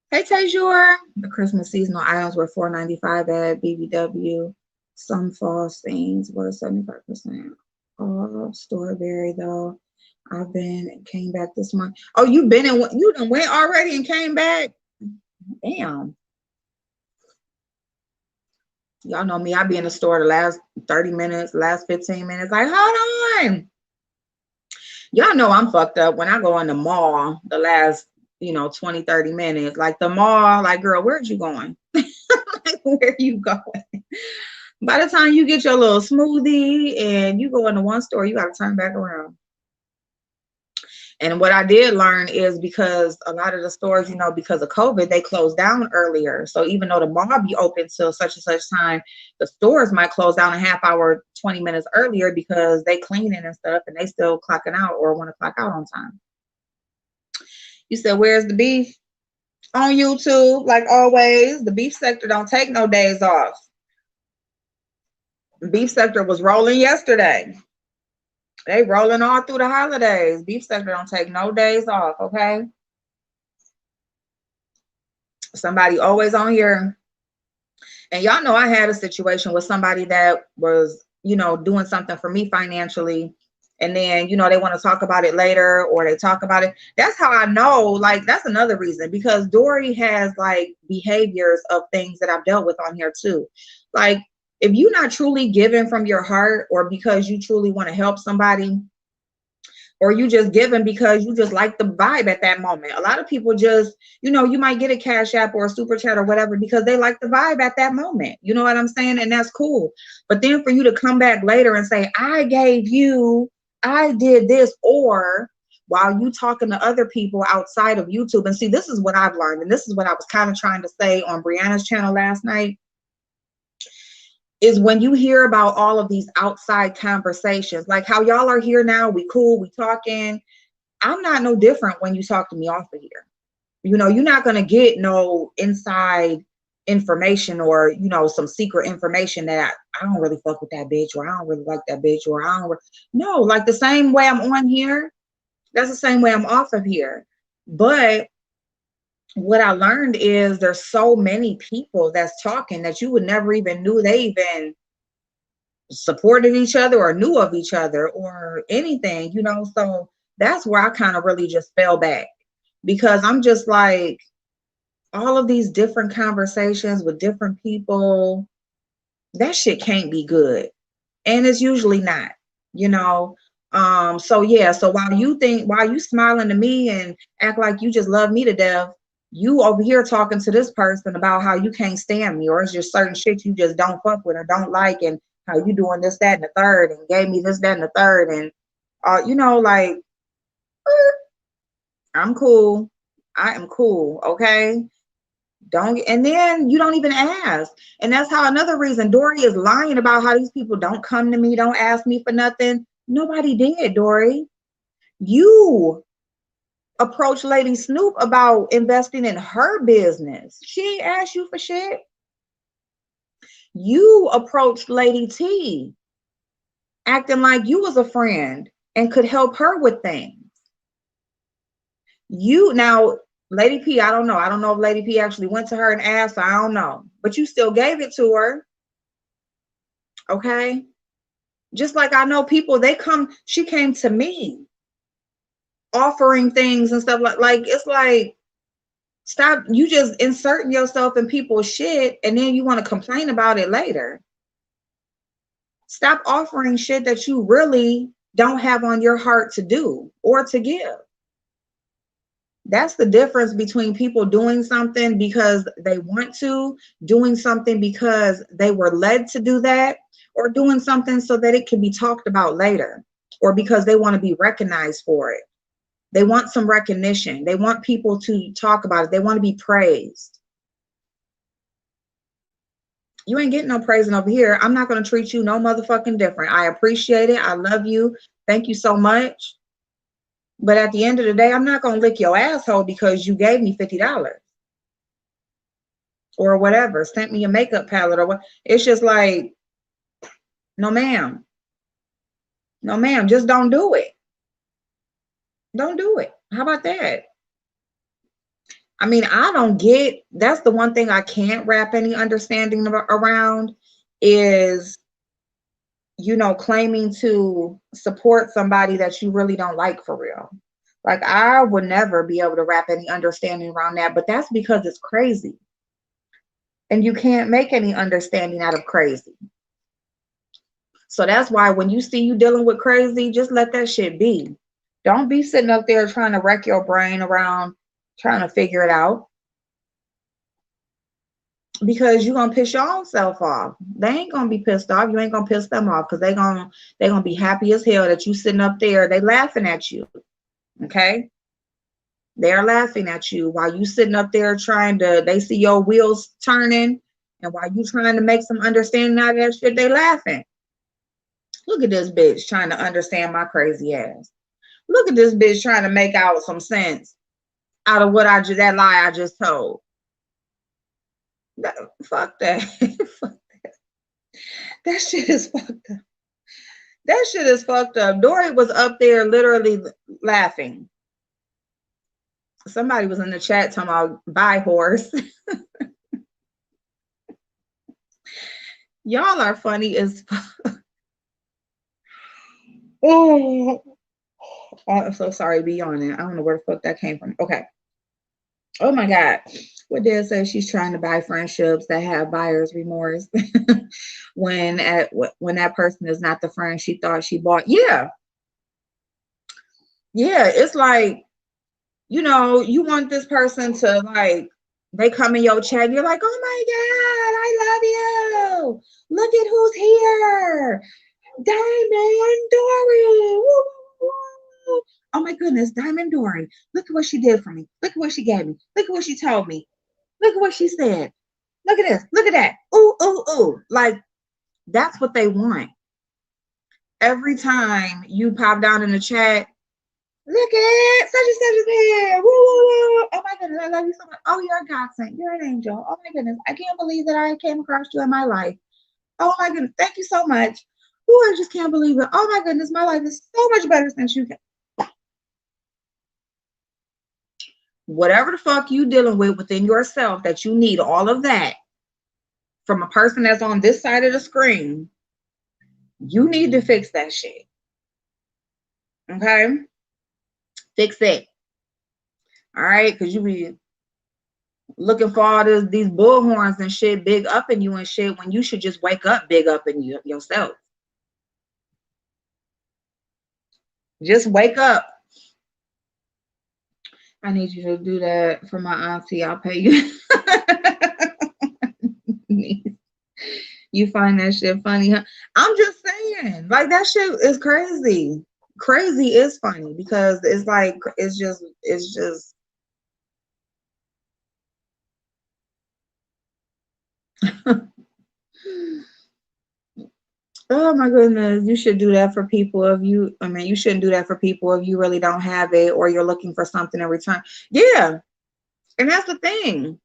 hey, Tajur. The Christmas seasonal items were $4.95 at BBW. Some fall stains were 75% off. Strawberry though. I've been and came back this month. Oh, you done went already and came back? Damn. Y'all know me. I be in the store the last 30 minutes, last 15 minutes. Like, hold on. Y'all know I'm fucked up when I go in the mall the last, 20, 30 minutes. Like, the mall, like, girl, where'd you going? Like, where you going? By the time you get your little smoothie and you go into one store, you got to turn back around. And what I did learn is because a lot of the stores, you know, because of COVID, they closed down earlier. So even though the mall be open till such and such time, the stores might close down a half hour, 20 minutes earlier because they cleaning and stuff and they still clocking out or want to clock out on time. You said, where's the beef? On YouTube, like always. The beef sector don't take no days off. The beef sector was rolling yesterday. They rolling all through the holidays. Beef sector don't take no days off, okay? Somebody always on here. And y'all know I had a situation with somebody that was, you know, doing something for me financially. And then, you know, they want to talk about it later or they talk about it. That's how I know, like, that's another reason, because Dori has like behaviors of things that I've dealt with on here too. Like, if you're not truly giving from your heart or because you truly want to help somebody, or you just giving because you just like the vibe at that moment. A lot of people just, you know, you might get a Cash App or a Super Chat or whatever because they like the vibe at that moment. You know what I'm saying? And that's cool. But then for you to come back later and say, I gave you, I did this, or while you talking to other people outside of YouTube. And see, this is what I've learned. And this is what I was kind of trying to say on Brianna's channel last night. Is when you hear about all of these outside conversations, like how y'all are here now, we cool, we talking. I'm not no different when you talk to me off of here. You know, you're not going to get no inside information or, you know, some secret information that I don't really fuck with that bitch, or I don't really like that bitch, or I don't. No, like the same way I'm on here, that's the same way I'm off of here. But what I learned is there's so many people that's talking that you would never even knew they even supported each other or knew of each other or anything, you know. So that's where I kind of really just fell back, because I'm just like, all of these different conversations with different people, that shit can't be good. And it's usually not, you know. So yeah, so while you smiling to me and act like you just love me to death, you over here talking to this person about how you can't stand me, or it's just certain shit you just don't fuck with or don't like, and how you doing this, that, and the third, and gave me this, that, and the third, and you know, like, I'm cool. I am cool, okay? Don't, and then you don't even ask. And that's how another reason Dori is lying about how these people don't come to me, don't ask me for nothing. Nobody did, Dori. You approached Lady Snoop about investing in her business. She ain't asked you for shit. You approached Lady T acting like you was a friend and could help her with things. You, now, Lady P, I don't know. I don't know if Lady P actually went to her and asked. I don't know. But you still gave it to her. Okay? Just like I know people, she came to me offering things and stuff like it's like, stop, you just inserting yourself in people's shit and then you want to complain about it later. Stop offering shit that you really don't have on your heart to do or to give. That's the difference between people doing something because they want to, doing something because they were led to do that, or doing something so that it can be talked about later, or because they want to be recognized for it. They want some recognition. They want people to talk about it. They want to be praised. You ain't getting no praising over here. I'm not going to treat you no motherfucking different. I appreciate it. I love you. Thank you so much. But at the end of the day, I'm not going to lick your asshole because you gave me $50 or whatever, sent me a makeup palette or what. It's just like, no, ma'am. No, ma'am. Just don't do it. Don't do it. How about that? I mean, I don't get, that's the one thing I can't wrap any understanding around is, you know, claiming to support somebody that you really don't like for real. Like, I would never be able to wrap any understanding around that, but that's because it's crazy. And you can't make any understanding out of crazy. So that's why when you see you dealing with crazy, just let that shit be. Don't be sitting up there trying to wreck your brain around trying to figure it out, because you're gonna piss your own self off. They ain't gonna be pissed off. You ain't gonna piss them off because they're gonna be happy as hell that you sitting up there. They laughing at you. Okay? They're laughing at you while you sitting up there trying to, they see your wheels turning, and while you trying to make some understanding out of that shit, they laughing. Look at this bitch trying to understand my crazy ass. Look at this bitch trying to make out some sense out of what that lie I just told. Fuck that. Fuck that. That shit is fucked up. That shit is fucked up. Dori was up there literally laughing. Somebody was in the chat talking about bye horse. Y'all are funny as fuck. Oh, I'm so sorry to be on it. I don't know where the fuck that came from. Okay. Oh my God. What did say? She's trying to buy friendships that have buyer's remorse when that person is not the friend she thought she bought. Yeah. Yeah. It's like, you know, you want this person to, like, they come in your chat and you're like, oh my God, I love you. Look at who's here. Diamond Dori. Woo, woo, woo. Oh my goodness, Diamond Dori. Look at what she did for me. Look at what she gave me. Look at what she told me. Look at what she said. Look at this. Look at that. Ooh, ooh, ooh. Like, that's what they want. Every time you pop down in the chat, look at such and such is here. Woo, woo, woo. Oh my goodness, I love you so much. Oh, you're a godsend. You're an angel. Oh my goodness, I can't believe that I came across you in my life. Oh my goodness, thank you so much. Oh, I just can't believe it. Oh my goodness, my life is so much better since you came. Whatever the fuck you dealing with within yourself that you need all of that from a person that's on this side of the screen, you need to fix that shit. Okay? Fix it. All right? Because you be looking for all these bullhorns and shit, big up in you and shit, when you should just wake up big up in you yourself. Just wake up. I need you to do that for my auntie. I'll pay you. You find that shit funny, huh? I'm just saying, like, that shit is crazy. Crazy is funny because it's like, it's just oh my goodness, you should do that for people if you, I mean, you shouldn't do that for people if you really don't have it or you're looking for something in return. Yeah. And that's the thing.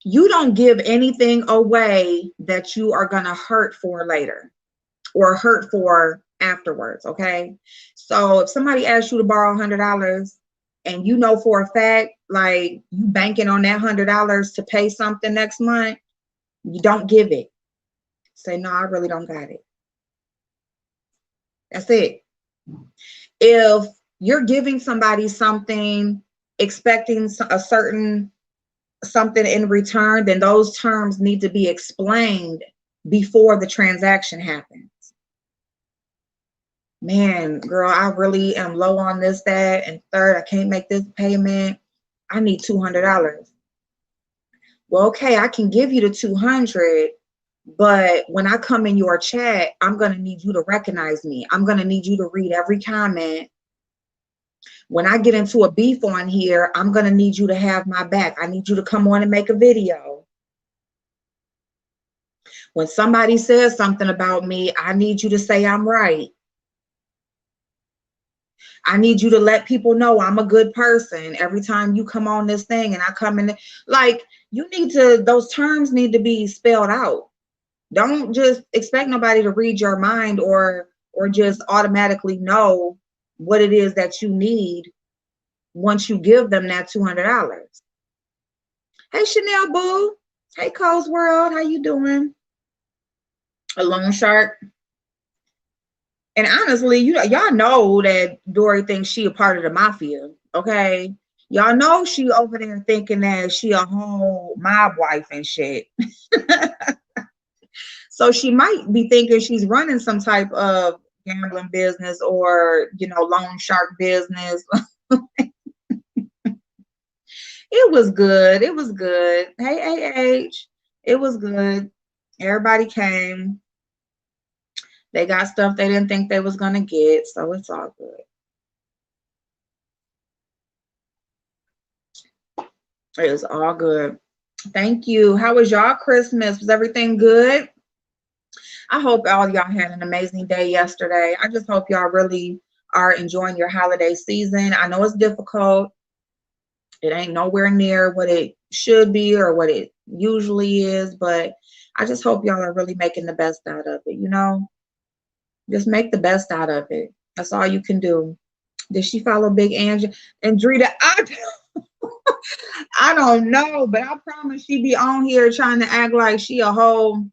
You don't give anything away that you are going to hurt for later or hurt for afterwards. Okay. So if somebody asks you to borrow $100 and you know for a fact, like, you banking on that $100 to pay something next month, you don't give it. Say, no, I really don't got it. That's it. If you're giving somebody something, expecting a certain something in return, then those terms need to be explained before the transaction happens. Man, girl, I really am low on this, that, and third, I can't make this payment. I need $200. Well, okay, I can give you the 200, but when I come in your chat, I'm going to need you to recognize me. I'm going to need you to read every comment. When I get into a beef on here, I'm going to need you to have my back. I need you to come on and make a video. When somebody says something about me, I need you to say I'm right. I need you to let people know I'm a good person. Every time you come on this thing and I come in, like, you need to, those terms need to be spelled out. Don't just expect nobody to read your mind or just automatically know what it is that you need once you give them that $200. Hey, Chanel Boo. Hey, Cole's World. How you doing? A loan shark. And honestly, y'all know that Dori thinks she a part of the mafia, okay? Y'all know she over there thinking that she a whole mob wife and shit. So she might be thinking she's running some type of gambling business or, loan shark business. It was good. It was good. Hey, AH. It was good. Everybody came. They got stuff they didn't think they was going to get, so it's all good. It's all good. Thank you. How was y'all Christmas? Was everything good? I hope all y'all had an amazing day yesterday. I just hope y'all really are enjoying your holiday season. I know it's difficult. It ain't nowhere near what it should be or what it usually is, but I just hope y'all are really making the best out of it, you know? Just make the best out of it. That's all you can do. Did she follow Big Angie and Drita? I don't know, but I promise she be on here trying to act like she a whole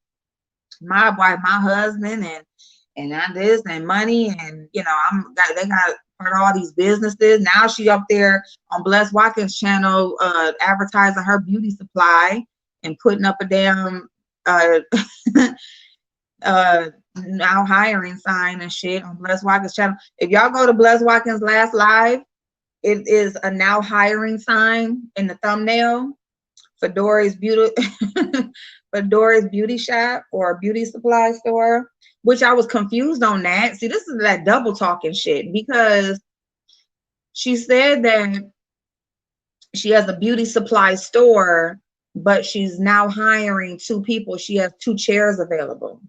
my wife, my husband, and I this and money, and you know they got part of all these businesses. Now she up there on Bless Watkins channel advertising her beauty supply and putting up a damn uh now hiring sign and shit on Bless Watkins channel. If y'all go to Bless Watkins last live, it is a now hiring sign in the thumbnail for Dori's beauty for Dori's beauty shop or beauty supply store, which I was confused on that. See, this is that double talking shit, because she said that she has a beauty supply store, but she's now hiring 2 people. She has 2 chairs available.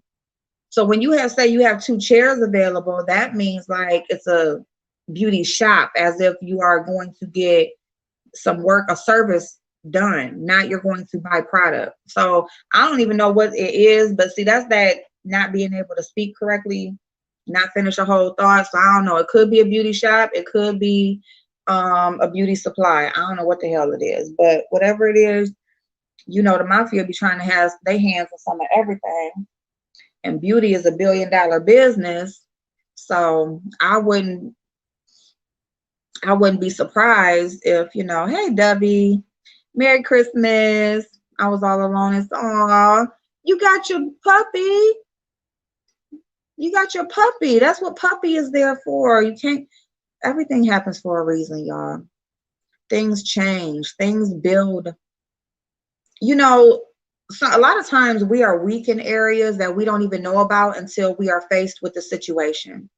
So when you say you have 2 chairs available, that means like it's a beauty shop, as if you are going to get some work, a service done, not you're going to buy product. So I don't even know what it is, but see, that's that not being able to speak correctly, not finish a whole thought. So I don't know. It could be a beauty shop. It could be a beauty supply. I don't know what the hell it is, but whatever it is, you know, the mafia be trying to have their hands on some of everything. And beauty is a $1 billion business. So I wouldn't be surprised if, you know, hey, Debbie, Merry Christmas. I was all alone. It's, aw, you got your puppy. You got your puppy. That's what puppy is there for. You can't, everything happens for a reason, y'all. Things change. Things build. You know, so a lot of times we are weak in areas that we don't even know about until we are faced with the situation.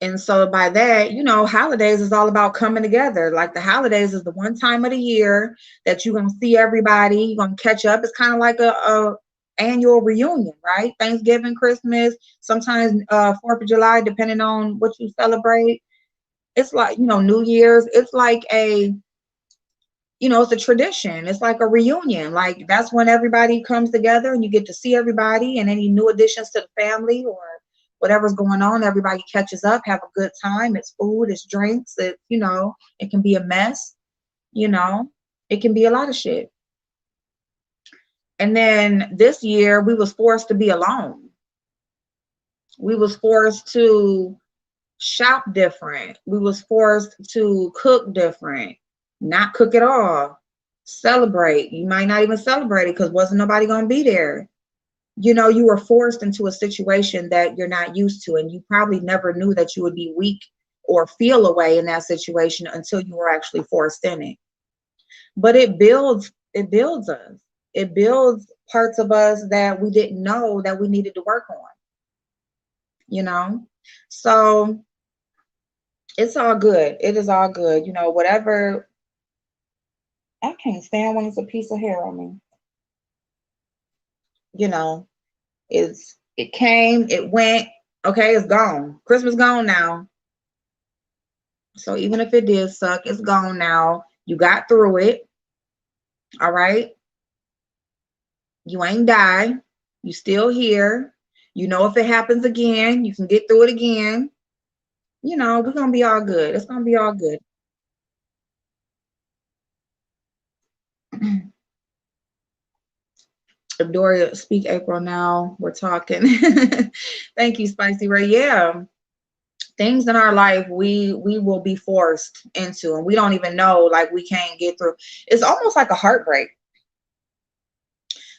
And so by that, you know, holidays is all about coming together. Like the holidays is the one time of the year that you're going to see everybody. You're going to catch up. It's kind of like a annual reunion, right? Thanksgiving, Christmas, sometimes 4th of July, depending on what you celebrate. It's like, you know, New Year's. It's like a, you know, it's a tradition. It's like a reunion. Like that's when everybody comes together and you get to see everybody and any new additions to the family or whatever's going on. Everybody catches up, have a good time. It's food, it's drinks. It, you know, it can be a mess. You know, it can be a lot of shit. And then this year we was forced to be alone. We was forced to shop different. We was forced to cook different. Not cook at all. Celebrate. You might not even celebrate it because wasn't nobody gonna be there. You know, you were forced into a situation that you're not used to, and you probably never knew that you would be weak or feel a way in that situation until you were actually forced in it. But it builds us. It builds parts of us that we didn't know that we needed to work on. You know? So it's all good. It is all good. You know, whatever. I can't stand when it's a piece of hair on me. You know, it came, it went, okay, it's gone. Christmas gone now. So even if it did suck, it's gone now. You got through it. All right. You ain't died. You still here. You know, if it happens again, you can get through it again. You know, we're gonna be all good. It's gonna be all good. Dori, speak April now. We're talking. Thank you, Spicy Ray. Yeah. Things in our life we will be forced into and we don't even know, like we can't get through. It's almost like a heartbreak.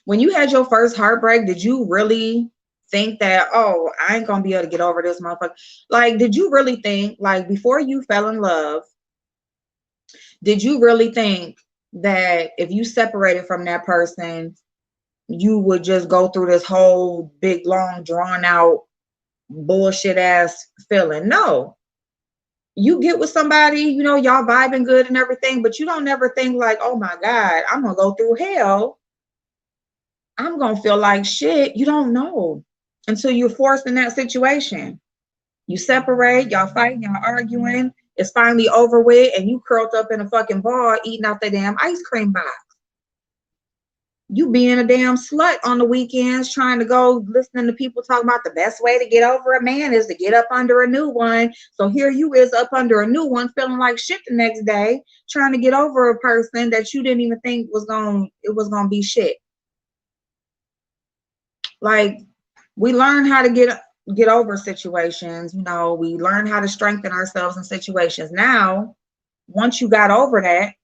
When you had your first heartbreak, did you really think that, oh, I ain't gonna be able to get over this motherfucker? Like, did you really think, like, before you fell in love, did you really think that if you separated from that person, you would just go through this whole big, long, drawn out, bullshit ass feeling? No. You get with somebody, you know, y'all vibing good and everything, but you don't ever think like, oh my God, I'm gonna go through hell. I'm gonna feel like shit. You don't know until you're forced in that situation. You separate, y'all fighting, y'all arguing. It's finally over with, and you curled up in a fucking ball eating out the damn ice cream box. You being a damn slut on the weekends, trying to go listening to people talk about the best way to get over a man is to get up under a new one. So here you is up under a new one, feeling like shit the next day, trying to get over a person that you didn't even think was gonna be shit. Like, we learn how to get over situations, you know, we learn how to strengthen ourselves in situations. Now, once you got over that,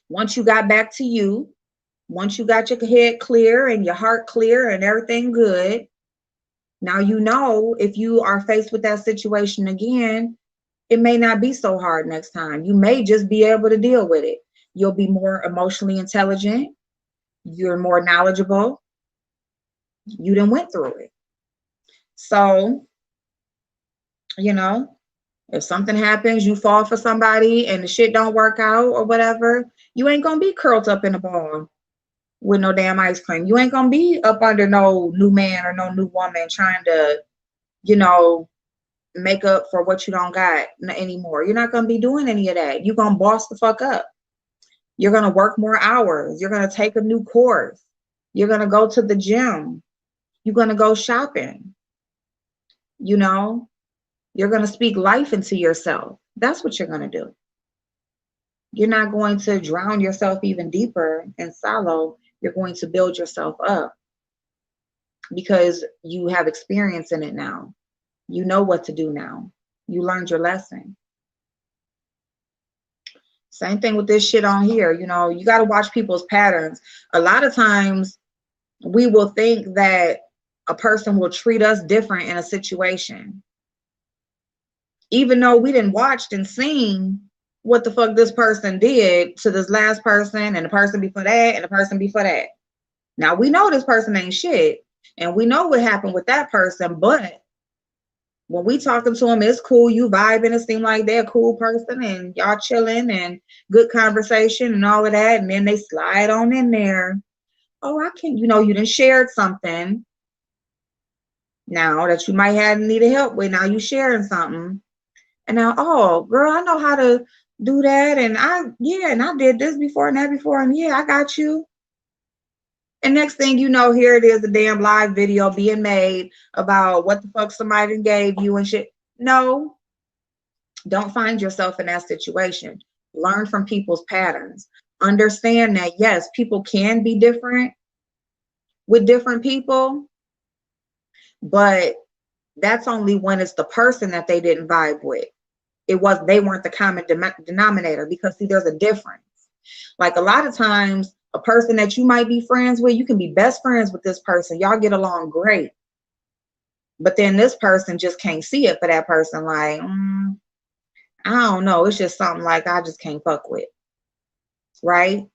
once you got back to you, once you got your head clear and your heart clear and everything good, now you know if you are faced with that situation again, it may not be so hard next time. You may just be able to deal with it. You'll be more emotionally intelligent. You're more knowledgeable. You done went through it. So, you know, if something happens, you fall for somebody and the shit don't work out or whatever, you ain't gonna be curled up in a ball with no damn ice cream. You ain't gonna be up under no new man or no new woman trying to, you know, make up for what you don't got anymore. You're not gonna be doing any of that. You're gonna boss the fuck up. You're gonna work more hours. You're gonna take a new course. You're gonna go to the gym. You're gonna go shopping. You know, you're gonna speak life into yourself. That's what you're gonna do. You're not going to drown yourself even deeper and shallow. You're going to build yourself up because you have experience in it now. You know what to do now. You learned your lesson. Same thing with this shit on here. You know, you got to watch people's patterns. A lot of times we will think that a person will treat us different in a situation, even though we didn't watched and seen what the fuck this person did to this last person and the person before that and the person before that. Now we know this person ain't shit and we know what happened with that person, but when we talking to them, it's cool, you vibing, it seems like they're a cool person and y'all chilling and good conversation and all of that, and then they slide on in there. Oh, I can, you know, you done shared something now that you might have needed help with. Now you sharing something. And now, oh, girl, I know how to do that. And I did this before and that before. And yeah, I got you. And next thing you know, here it is, a damn live video being made about what the fuck somebody gave you and shit. No, don't find yourself in that situation. Learn from people's patterns. Understand that, yes, people can be different with different people, but that's only when it's the person that they didn't vibe with. They weren't the common denominator, because see, there's a difference. Like a lot of times, a person that you might be friends with, you can be best friends with this person. Y'all get along great. But then this person just can't see it for that person. Like, I don't know. It's just something like I just can't fuck with. Right?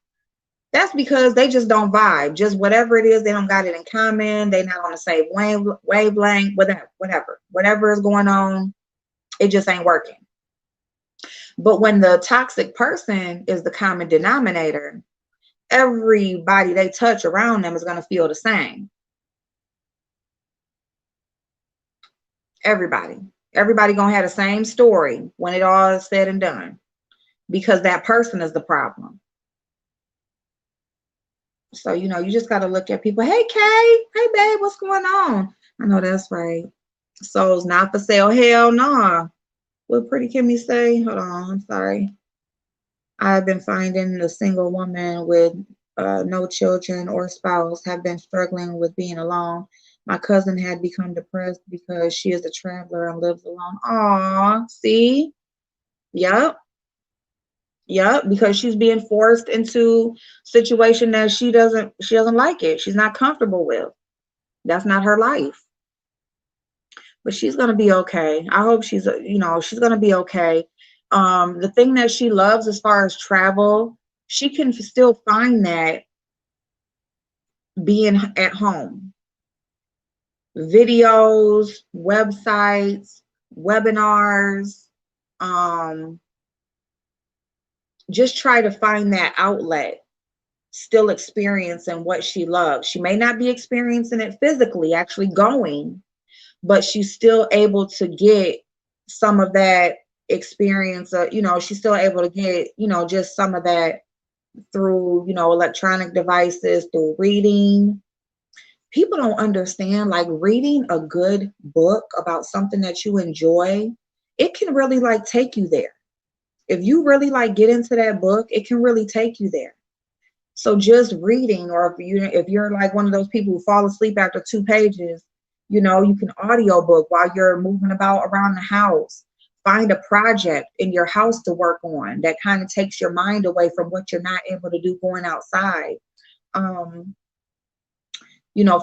That's because they just don't vibe. Just whatever it is, they don't got it in common. They're not on the same wavelength, whatever is going on, it just ain't working. But when the toxic person is the common denominator, everybody they touch around them is going to feel the same. Everybody going to have the same story when it all is said and done, because that person is the problem. So, you know, you just got to look at people. Hey, Kay. Hey, babe, what's going on? I know that's right. Soul's not for sale. Hell no. Nah. What Pretty Kimmy say? Hold on. I'm sorry. I've been finding a single woman with no children or spouse have been struggling with being alone. My cousin had become depressed because she is a traveler and lives alone. Aw, see? Yep. Because she's being forced into a situation that she doesn't like it. She's not comfortable with. That's not her life. But she's gonna be okay. I hope she's gonna be okay. The thing that she loves as far as travel, she can still find that being at home. Videos, websites, webinars, um, just try to find that outlet, still experiencing what she loves. She may not be experiencing it physically, actually going, but she's still able to get some of that experience. She's still able to get, just some of that through, electronic devices, through reading. People don't understand, like, reading a good book about something that you enjoy, it can really like take you there. If you really like get into that book, it can really take you there. So just reading, or if you're like one of those people who fall asleep after 2 pages, you can audiobook while you're moving about around the house. Find a project in your house to work on that kind of takes your mind away from what you're not able to do going outside.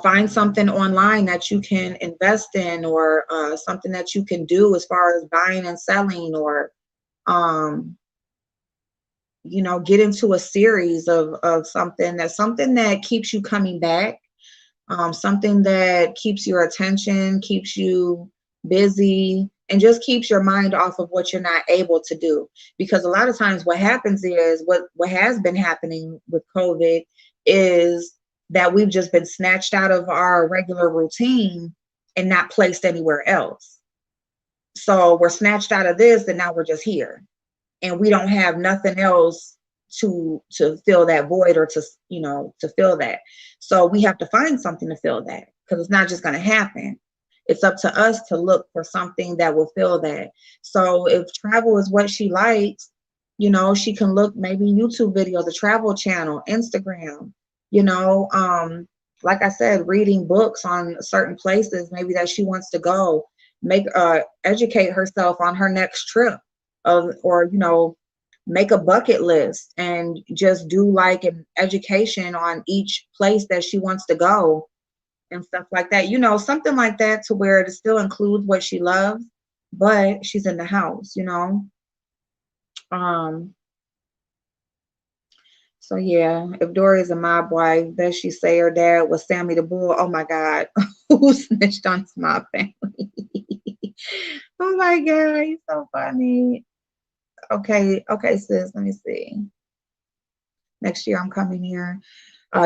Find something online that you can invest in, or something that you can do as far as buying and selling, or get into a series of something that keeps you coming back, something that keeps your attention, keeps you busy, and just keeps your mind off of what you're not able to do. Because a lot of times what happens is, what has been happening with COVID is that we've just been snatched out of our regular routine and not placed anywhere else. So we're snatched out of this, and now we're just here, and we don't have nothing else to fill that void, or to fill that. So we have to find something to fill that, because it's not just going to happen. It's up to us to look for something that will fill that. So if travel is what she likes, she can look, maybe YouTube videos, the travel channel, Instagram, like I said, reading books on certain places maybe that she wants to go, educate herself on her next trip, or make a bucket list and just do like an education on each place that she wants to go and stuff like that. Something like that, to where it still includes what she loves, but she's in the house. So yeah, if Dori is a mob wife, does she say her dad was Sammy the Bull? Oh my God, who snitched on my family? Oh my God, he's so funny. Okay, sis, let me see. Next year I'm coming here.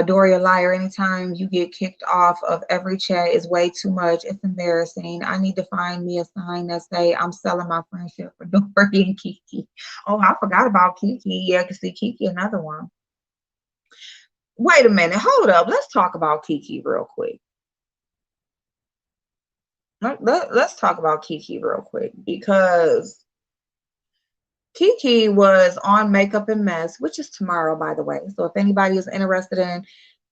Dori, a liar. Anytime you get kicked off of every chat is way too much. It's embarrassing. I need to find me a sign that say I'm selling my friendship for Dori and Kiki. Oh, I forgot about Kiki. Yeah, I can see Kiki, another one. Wait a minute. Hold up. Let's talk about Kiki real quick. Let's talk about Kiki real quick, because Kiki was on Makeup and Mess, which is tomorrow, by the way. So if anybody is interested in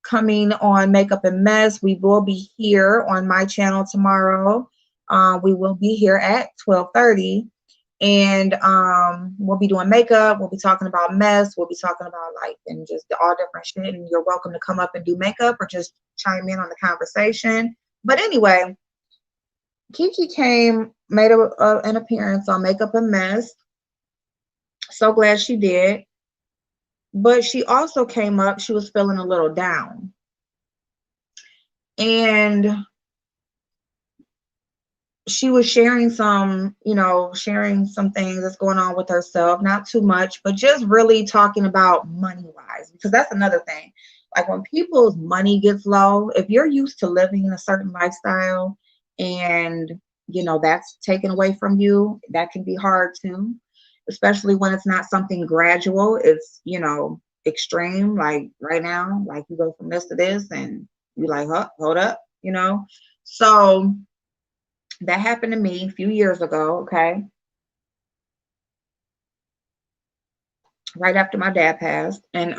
coming on Makeup and Mess, we will be here on my channel tomorrow. We will be here at 12:30, and we'll be doing makeup. We'll be talking about mess. We'll be talking about life and just all different shit. And you're welcome to come up and do makeup, or just chime in on the conversation. But anyway, Kiki made an appearance on Makeup and Mess. So glad she did. But she also came up, she was feeling a little down. And she was sharing some things that's going on with herself. Not too much, but just really talking about money-wise. Because that's another thing. Like, when people's money gets low, if you're used to living in a certain lifestyle and, that's taken away from you, that can be hard too. Especially when it's not something gradual. It's, extreme, like right now, like you go from this to this and you're like, huh, hold up, So that happened to me a few years ago, okay? Right after my dad passed. And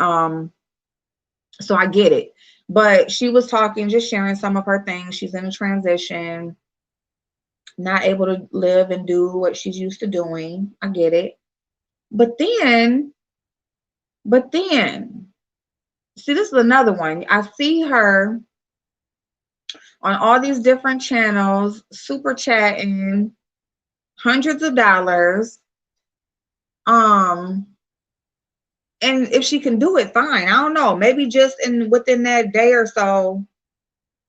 so I get it. But she was talking, just sharing some of her things. She's in a transition, not able to live and do what she's used to doing. I get it. But then, see, this is another one. I see her on all these different channels, super chatting, hundreds of dollars. And if she can do it, fine. I don't know. Maybe just within that day or so,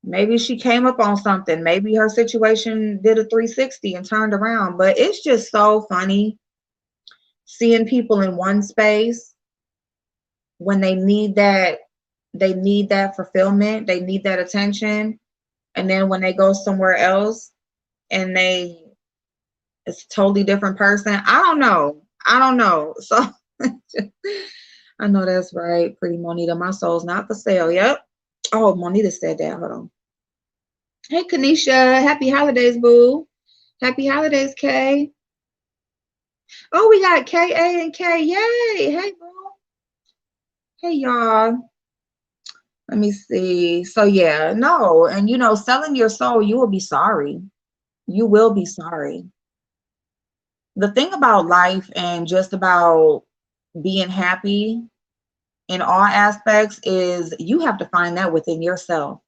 maybe she came up on something. Maybe her situation did a 360 and turned around. But it's just so funny seeing people in one space when they need that fulfillment, they need that attention, and then when they go somewhere else and it's a totally different person. I don't know. So I know that's right, pretty Monita. My soul's not for sale. Yep. Oh, Monita said that. Hold on. Hey, Kanisha. Happy holidays, boo. Happy holidays, Kay. Oh, we got K.A. and K. Yay. Hey, boo. Hey, y'all. Let me see. So, yeah, no. And, selling your soul, you will be sorry. You will be sorry. The thing about life and just about being happy in all aspects is you have to find that within yourself.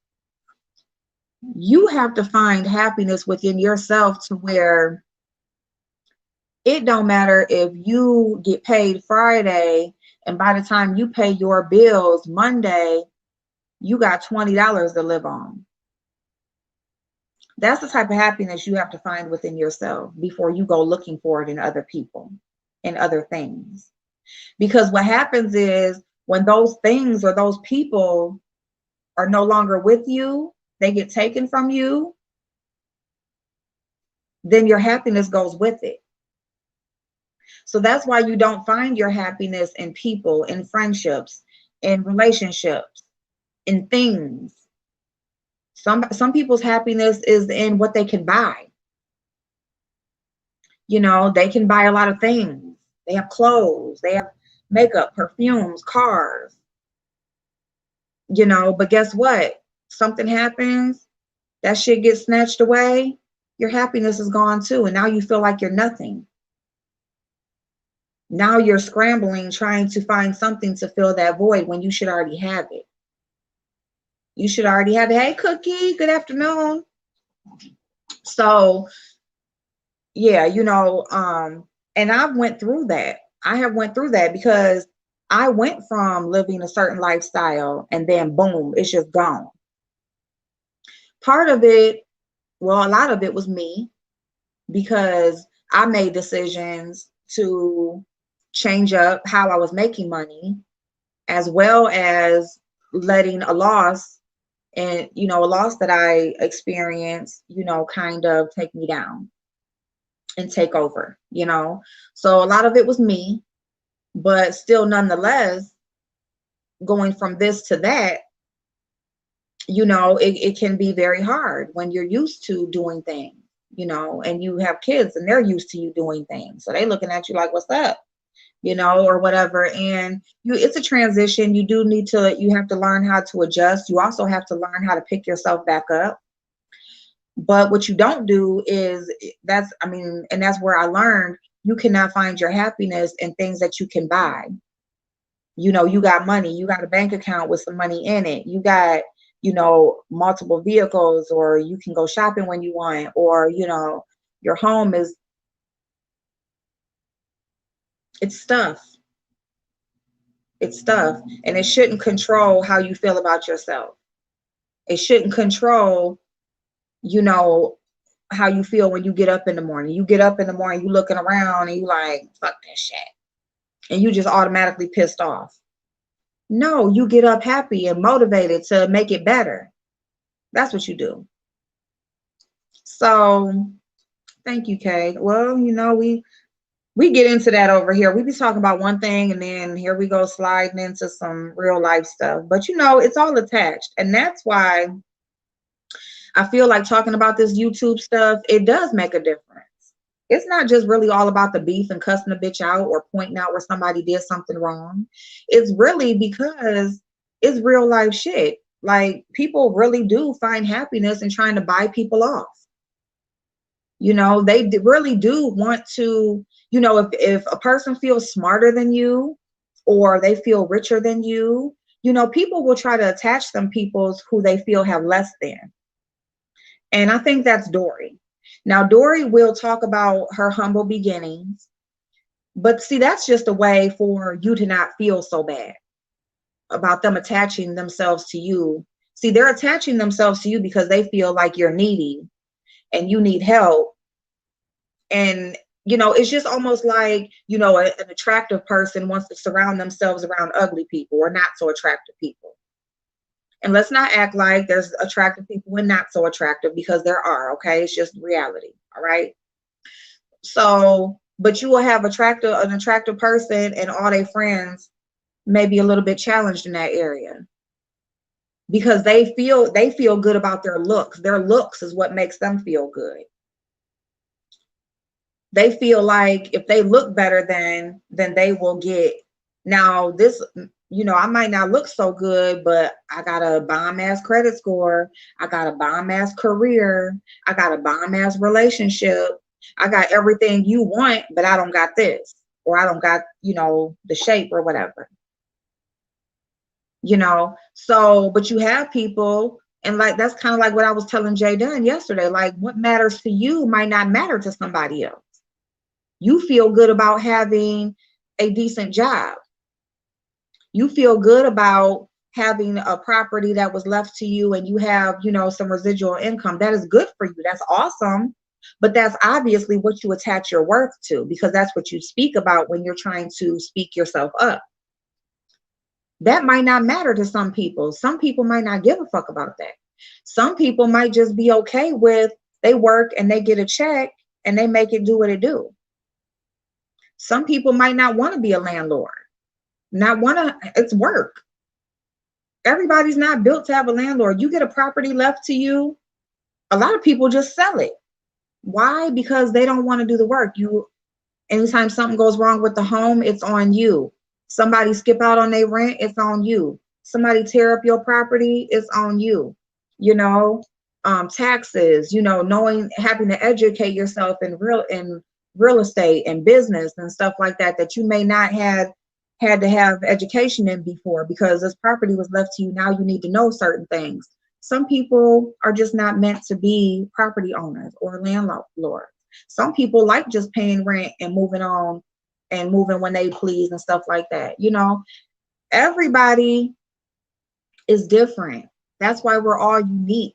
You have to find happiness within yourself to where it don't matter if you get paid Friday and by the time you pay your bills Monday, you got $20 to live on. That's the type of happiness you have to find within yourself before you go looking for it in other people and other things. Because what happens is when those things or those people are no longer with you, they get taken from you, then your happiness goes with it. So that's why you don't find your happiness in people, in friendships, in relationships, in things. Some people's happiness is in what they can buy. They can buy a lot of things. They have clothes, they have makeup, perfumes, cars. But guess what? Something happens, that shit gets snatched away, your happiness is gone too. And now you feel like you're nothing. Now you're scrambling, trying to find something to fill that void when you should already have it. You should already have it. Hey, Cookie, good afternoon. So, yeah, and I've went through that. I have went through that because I went from living a certain lifestyle and then boom, it's just gone. Part of it, well, a lot of it was me because I made decisions to change up how I was making money, as well as letting a loss and, a loss that I experienced, kind of take me down and take over, So a lot of it was me, but still nonetheless, going from this to that, it can be very hard when you're used to doing things, and you have kids and they're used to you doing things. So they looking at you like, what's up? Or whatever. And it's a transition. You have to learn how to adjust. You also have to learn how to pick yourself back up. But what you don't do is that's where I learned you cannot find your happiness in things that you can buy. You got money, you got a bank account with some money in it. You got, multiple vehicles, or you can go shopping when you want, or, your home is, it's stuff. It's stuff. And it shouldn't control how you feel about yourself. It shouldn't control, how you feel when you get up in the morning. You get up in the morning, you looking around and you like, fuck that shit. And you just automatically pissed off. No, you get up happy and motivated to make it better. That's what you do. So thank you, Kay. Well, we get into that over here. We be talking about one thing and then here we go sliding into some real life stuff. But it's all attached. And that's why I feel like talking about this YouTube stuff, it does make a difference. It's not just really all about the beef and cussing a bitch out or pointing out where somebody did something wrong. It's really because it's real life shit. Like, people really do find happiness in trying to buy people off. They really do want to, if a person feels smarter than you or they feel richer than you, people will try to attach them peoples who they feel have less than. And I think that's Dori. Now, Dori will talk about her humble beginnings, but see, that's just a way for you to not feel so bad about them attaching themselves to you. See, they're attaching themselves to you because they feel like you're needy and you need help. And, It's just almost like, an attractive person wants to surround themselves around ugly people or not so attractive people. And let's not act like there's attractive people and not so attractive, because there are, okay? It's just reality, all right? So, but you will have an attractive person and all their friends may be a little bit challenged in that area because they feel good about their looks. Their looks is what makes them feel good. They feel like if they look better, then they will get. Now this, I might not look so good, but I got a bomb ass credit score, I got a bomb ass career, I got a bomb ass relationship, I got everything you want, but I don't got this, or I don't got, the shape or whatever. So, but you have people, and like that's kind of like what I was telling Jay Dunn yesterday. Like, what matters to you might not matter to somebody else. You feel good about having a decent job. You feel good about having a property that was left to you and you have, some residual income. That is good for you. That's awesome. But that's obviously what you attach your worth to, because that's what you speak about when you're trying to speak yourself up. That might not matter to some people. Some people might not give a fuck about that. Some people might just be okay with they work and they get a check and they make it do what it do. Some people might not want to be a landlord, it's work. Everybody's not built to have a landlord. You get a property left to you, a lot of people just sell it. Why? Because they don't want to do the work. Anytime something goes wrong with the home, it's on you. Somebody skip out on their rent, it's on you. Somebody tear up your property, it's on you. Taxes, having to educate yourself in real estate and business and stuff like that you may not had to have education in before, because this property was left to you. Now you need to know certain things. Some people are just not meant to be property owners or landlords. Some people like just paying rent and moving on and moving when they please and stuff like that. Everybody is different. That's why we're all unique.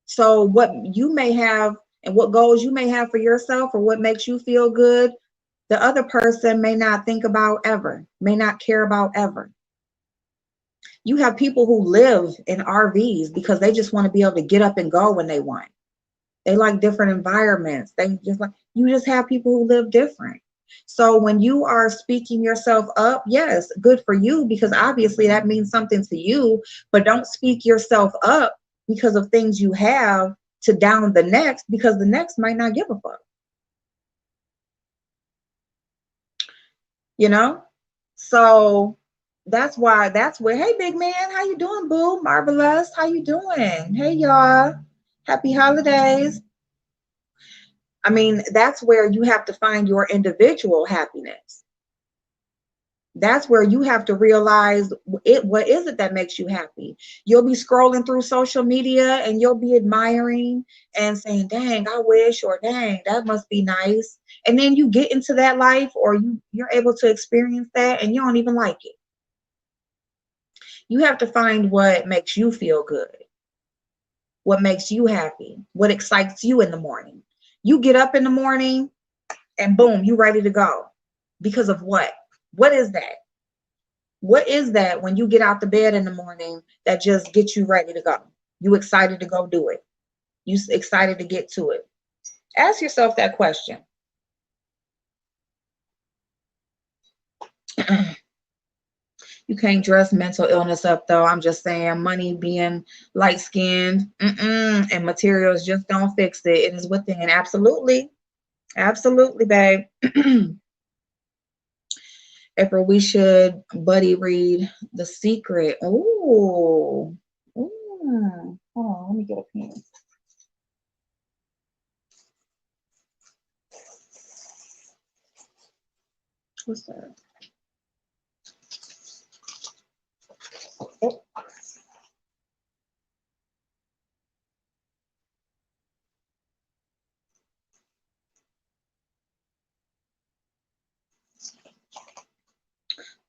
So what you may have and what goals you may have for yourself or what makes you feel good, the other person may not think about ever, may not care about ever. You have people who live in RVs because they just want to be able to get up and go when they want. They like different environments. You just have people who live different. So when you are speaking yourself up, yes, good for you, because obviously that means something to you, but don't speak yourself up because of things you have to down the next, because the next might not give a fuck. So that's where, hey big man, how you doing, boo? Marvelous, how you doing? Hey y'all, happy holidays. I mean, that's where you have to find your individual happiness. That's where you have to realize what is it that makes you happy. You'll be scrolling through social media and you'll be admiring and saying, dang, I wish, or dang, that must be nice. And then you get into that life, or you're able to experience that and you don't even like it. You have to find what makes you feel good, what makes you happy, what excites you in the morning. You get up in the morning and boom, you're ready to go. Because of what? What is that? What is that when you get out the bed in the morning that just gets you ready to go? You excited to go do it. You excited to get to it. Ask yourself that question. You can't dress mental illness up, though. I'm just saying, money, being light-skinned, and materials just don't fix it. It is within. Absolutely. Absolutely, babe. April, we should buddy read The Secret. Ooh. Hold on, let me get a pen. What's that? Oh.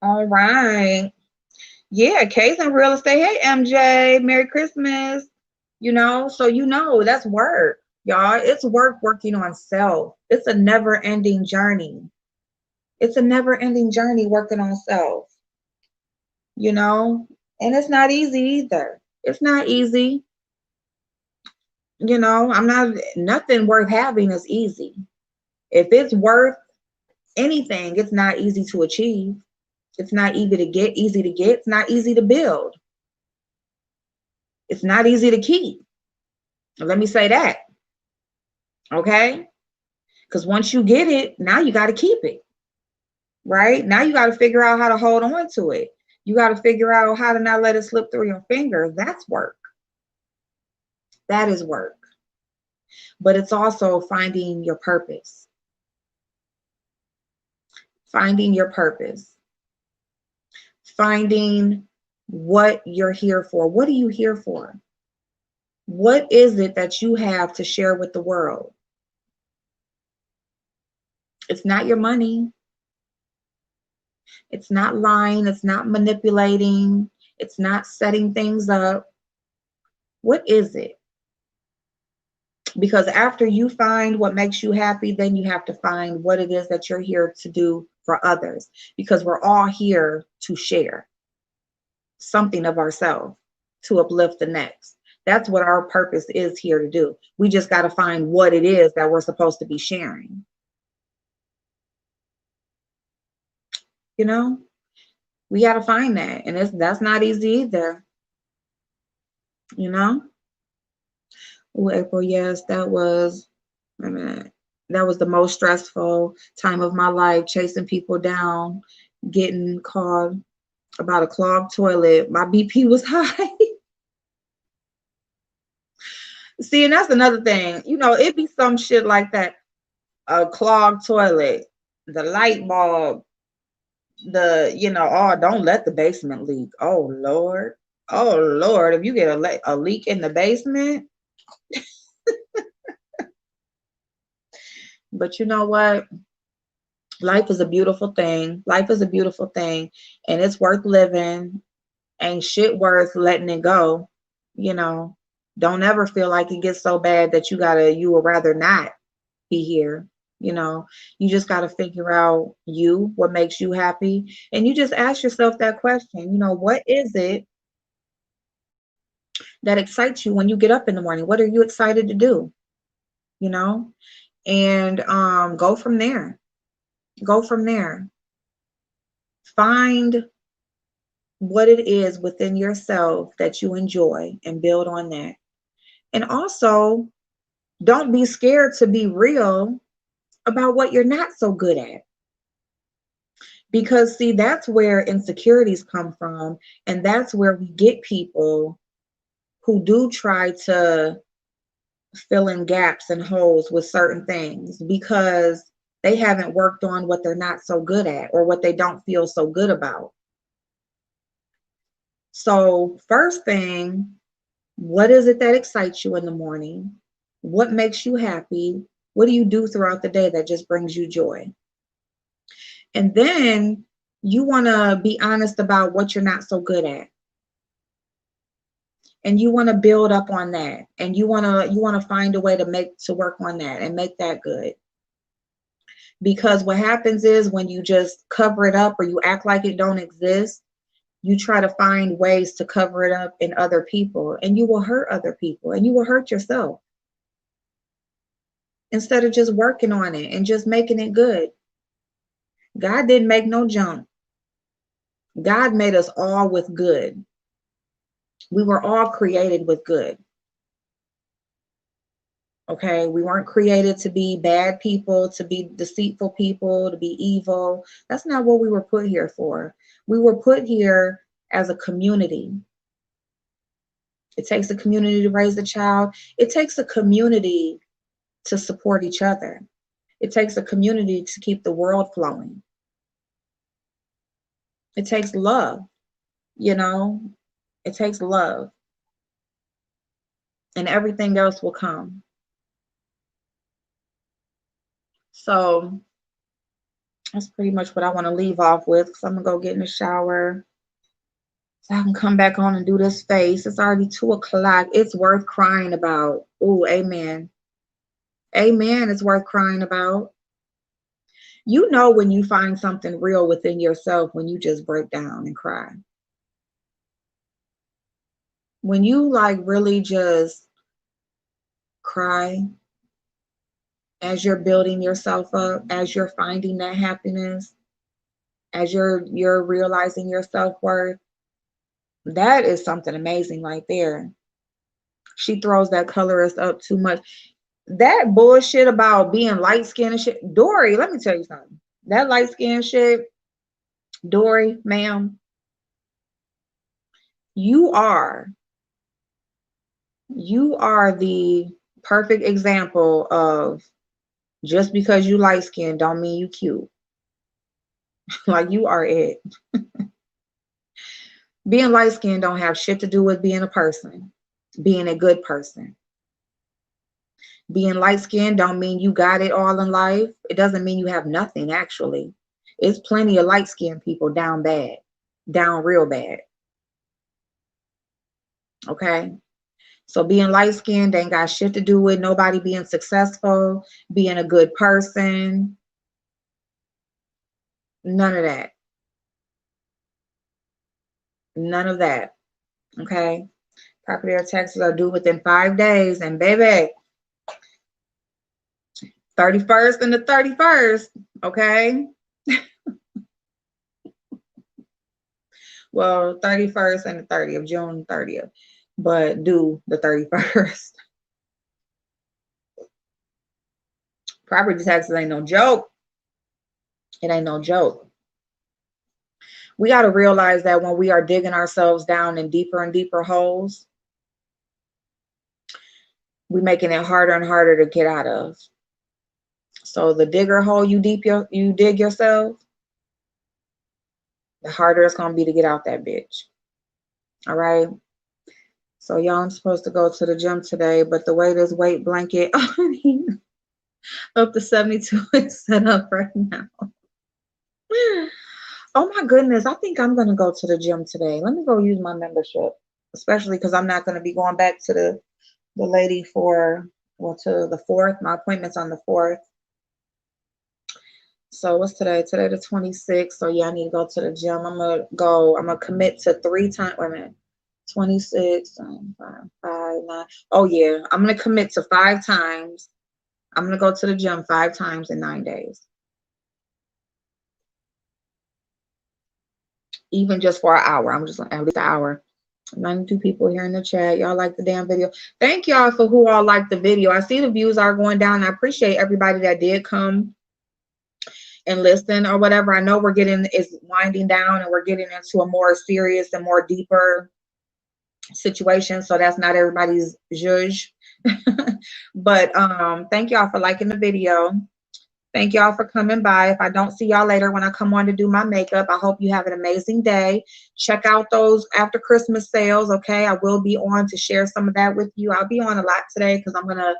All right. Yeah, Kay's in real estate. Hey, MJ, Merry Christmas. So that's work. Y'all, it's working on self. It's a never ending journey. It's a never ending journey working on self, you know? And it's not easy either. It's not easy. You know, nothing worth having is easy. If it's worth anything, it's not easy to achieve. It's not easy to get. It's not easy to build. It's not easy to keep. Let me say that. Okay? Because once you get it, now you got to keep it. Right? Now you got to figure out how to hold on to it. You got to figure out how to not let it slip through your fingers. That's work. That is work. But it's also finding your purpose. Finding your purpose. Finding what you're here for. What are you here for? What is it that you have to share with the world? It's not your money. It's not lying. It's not manipulating. It's not setting things up. What is it? Because after you find what makes you happy, then you have to find what it is that you're here to do for others. Because we're all here to share something of ourselves, to uplift the next. That's what our purpose is here to do. We just got to find what it is that we're supposed to be sharing. You know, we got to find that. And that's not easy either. You know? Oh, April, yes, that was, wait a minute, that was the most stressful time of my life, chasing people down, getting called about a clogged toilet. My BP was high. See, and that's another thing. You know, it be some shit like that. A clogged toilet, the light bulb, oh, don't let the basement leak. Oh, Lord. Oh, Lord. If you get a leak in the basement. But you know what? Life is a beautiful thing. Life is a beautiful thing. And it's worth living. Ain't shit worth letting it go. You know, don't ever feel like it gets so bad that you would rather not be here. You know, you just got to figure out what makes you happy. And you just ask yourself that question, what is it that excites you when you get up in the morning? What are you excited to do? You know, and go from there. Go from there. Find what it is within yourself that you enjoy and build on that. And also, don't be scared to be real about what you're not so good at. Because, see, that's where insecurities come from. And that's where we get people who do try to fill in gaps and holes with certain things because they haven't worked on what they're not so good at or what they don't feel so good about. So, first thing, what is it that excites you in the morning? What makes you happy? What do you do throughout the day that just brings you joy? And then you want to be honest about what you're not so good at. And you want to build up on that. And you want to find a way to work on that and make that good. Because what happens is when you just cover it up or you act like it don't exist, you try to find ways to cover it up in other people, and you will hurt other people and you will hurt yourself. Instead of just working on it and just making it good. God didn't make no junk. God made us all with good. We were all created with good. Okay, we weren't created to be bad people, to be deceitful people, to be evil. That's not what we were put here for. We were put here as a community. It takes a community to raise a child. It takes a community to support each other. It takes a community to keep the world flowing. It takes love, it takes love. And everything else will come. So that's pretty much what I want to leave off with, because I'm going to go get in the shower so I can come back on and do this face. It's already 2 o'clock. It's worth crying about. Oh, amen. A man is worth crying about. You know when you find something real within yourself when you just break down and cry. When you like really just cry as you're building yourself up, as you're finding that happiness, as you're realizing your self-worth, that is something amazing right there. She throws that colorist up too much. That bullshit about being light skinned and shit. Dori, let me tell you something. That light skinned shit, Dori, ma'am, you are the perfect example of just because you light skinned don't mean you cute. Like you are it. Being light skinned don't have shit to do with being a person, being a good person. Being light skinned don't mean you got it all in life. It doesn't mean you have nothing, actually. It's plenty of light skinned people down bad, down real bad. Okay? So being light skinned ain't got shit to do with nobody being successful, being a good person. None of that. None of that. Okay? Property or taxes are due within 5 days. And baby, 31st and the 31st. Okay? Well, 31st and the 30th, June 30th, but due the 31st. Property taxes ain't no joke. It ain't no joke. We got to realize that when we are digging ourselves down in deeper and deeper holes, we're making it harder and harder to get out of. So the digger hole you dig yourself, the harder it's going to be to get out that bitch. All right. So y'all, I'm supposed to go to the gym today, but the way this weight blanket up to 72 is set up right now. Oh my goodness, I think I'm going to go to the gym today. Let me go use my membership, especially because I'm not going to be going back to the lady to the 4th. My appointment's on the 4th. So what's today? Today the 26th. So yeah, I need to go to the gym. I'm going to commit to 3 times. Wait a minute. 26, 5, 9. Oh yeah, I'm going to commit to 5 times. I'm going to go to the gym 5 times in 9 days. Even just for an hour. I'm just at least an hour. 92 people here in the chat. Y'all like the damn video. Thank y'all for who all liked the video. I see the views are going down. I appreciate everybody that did come and listen or whatever. I know it's winding down and we're getting into a more serious and more deeper situation. So that's not everybody's judge. But thank y'all for liking the video. Thank y'all for coming by. If I don't see y'all later when I come on to do my makeup, I hope you have an amazing day. Check out those after Christmas sales, okay? I will be on to share some of that with you. I'll be on a lot today because I'm going to,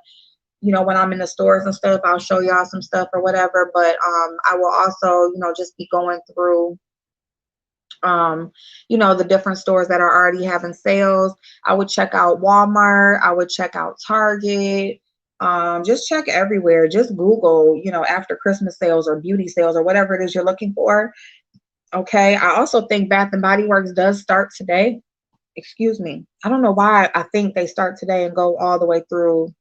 when I'm in the stores and stuff, I'll show y'all some stuff or whatever. But I will also, just be going through, the different stores that are already having sales. I would check out Walmart. I would check out Target. Just check everywhere. Just Google, after Christmas sales or beauty sales or whatever it is you're looking for. Okay. I also think Bath and Body Works does start today. Excuse me. I don't know why I think they start today and go all the way through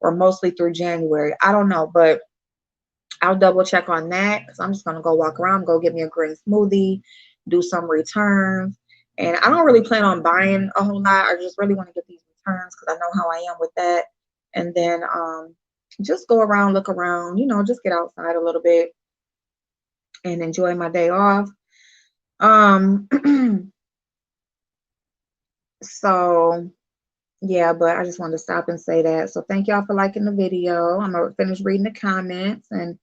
or mostly through January. I don't know, but I'll double check on that because I'm just going to go walk around, go get me a green smoothie, do some returns. And I don't really plan on buying a whole lot. I just really want to get these returns because I know how I am with that. And then just go around, look around, just get outside a little bit and enjoy my day off. So yeah, but I just wanted to stop and say that. So thank y'all for liking the video. I'm gonna finish reading the comments. And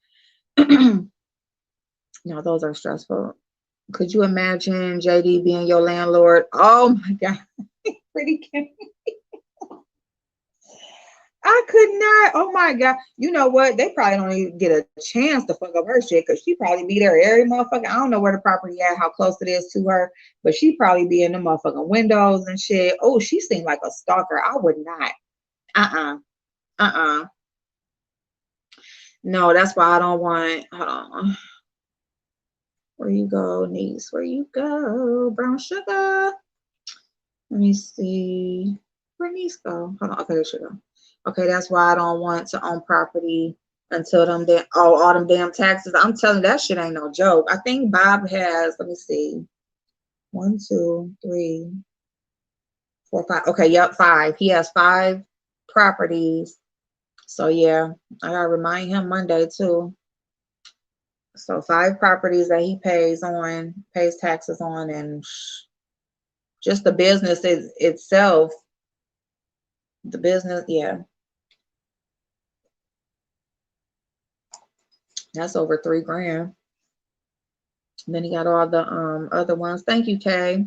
no, those are stressful. Could you imagine JD being your landlord? Oh my God. Pretty Kim. I could not. Oh my God. You know what? They probably don't even get a chance to fuck up her shit because she probably be there every motherfucker. I don't know where the property at, how close it is to her, but she probably be in the motherfucking windows and shit. Oh, she seemed like a stalker. I would not.
No, that's why I don't want. Hold on. Where you go, niece? Where you go? Brown sugar. Let me see. Where niece go? Hold on. Okay, there she go. Okay, that's why I don't want to own property until them all them damn taxes. I'm telling you, that shit ain't no joke. I think Bob has. Let me see. One, two, three, four, five. Okay, yep, five. He has five properties. So yeah, I gotta remind him Monday too. So five properties that he pays taxes on, and just the business itself, the business, yeah, that's over 3 grand. And then he got all the other ones. Thank you, Kay.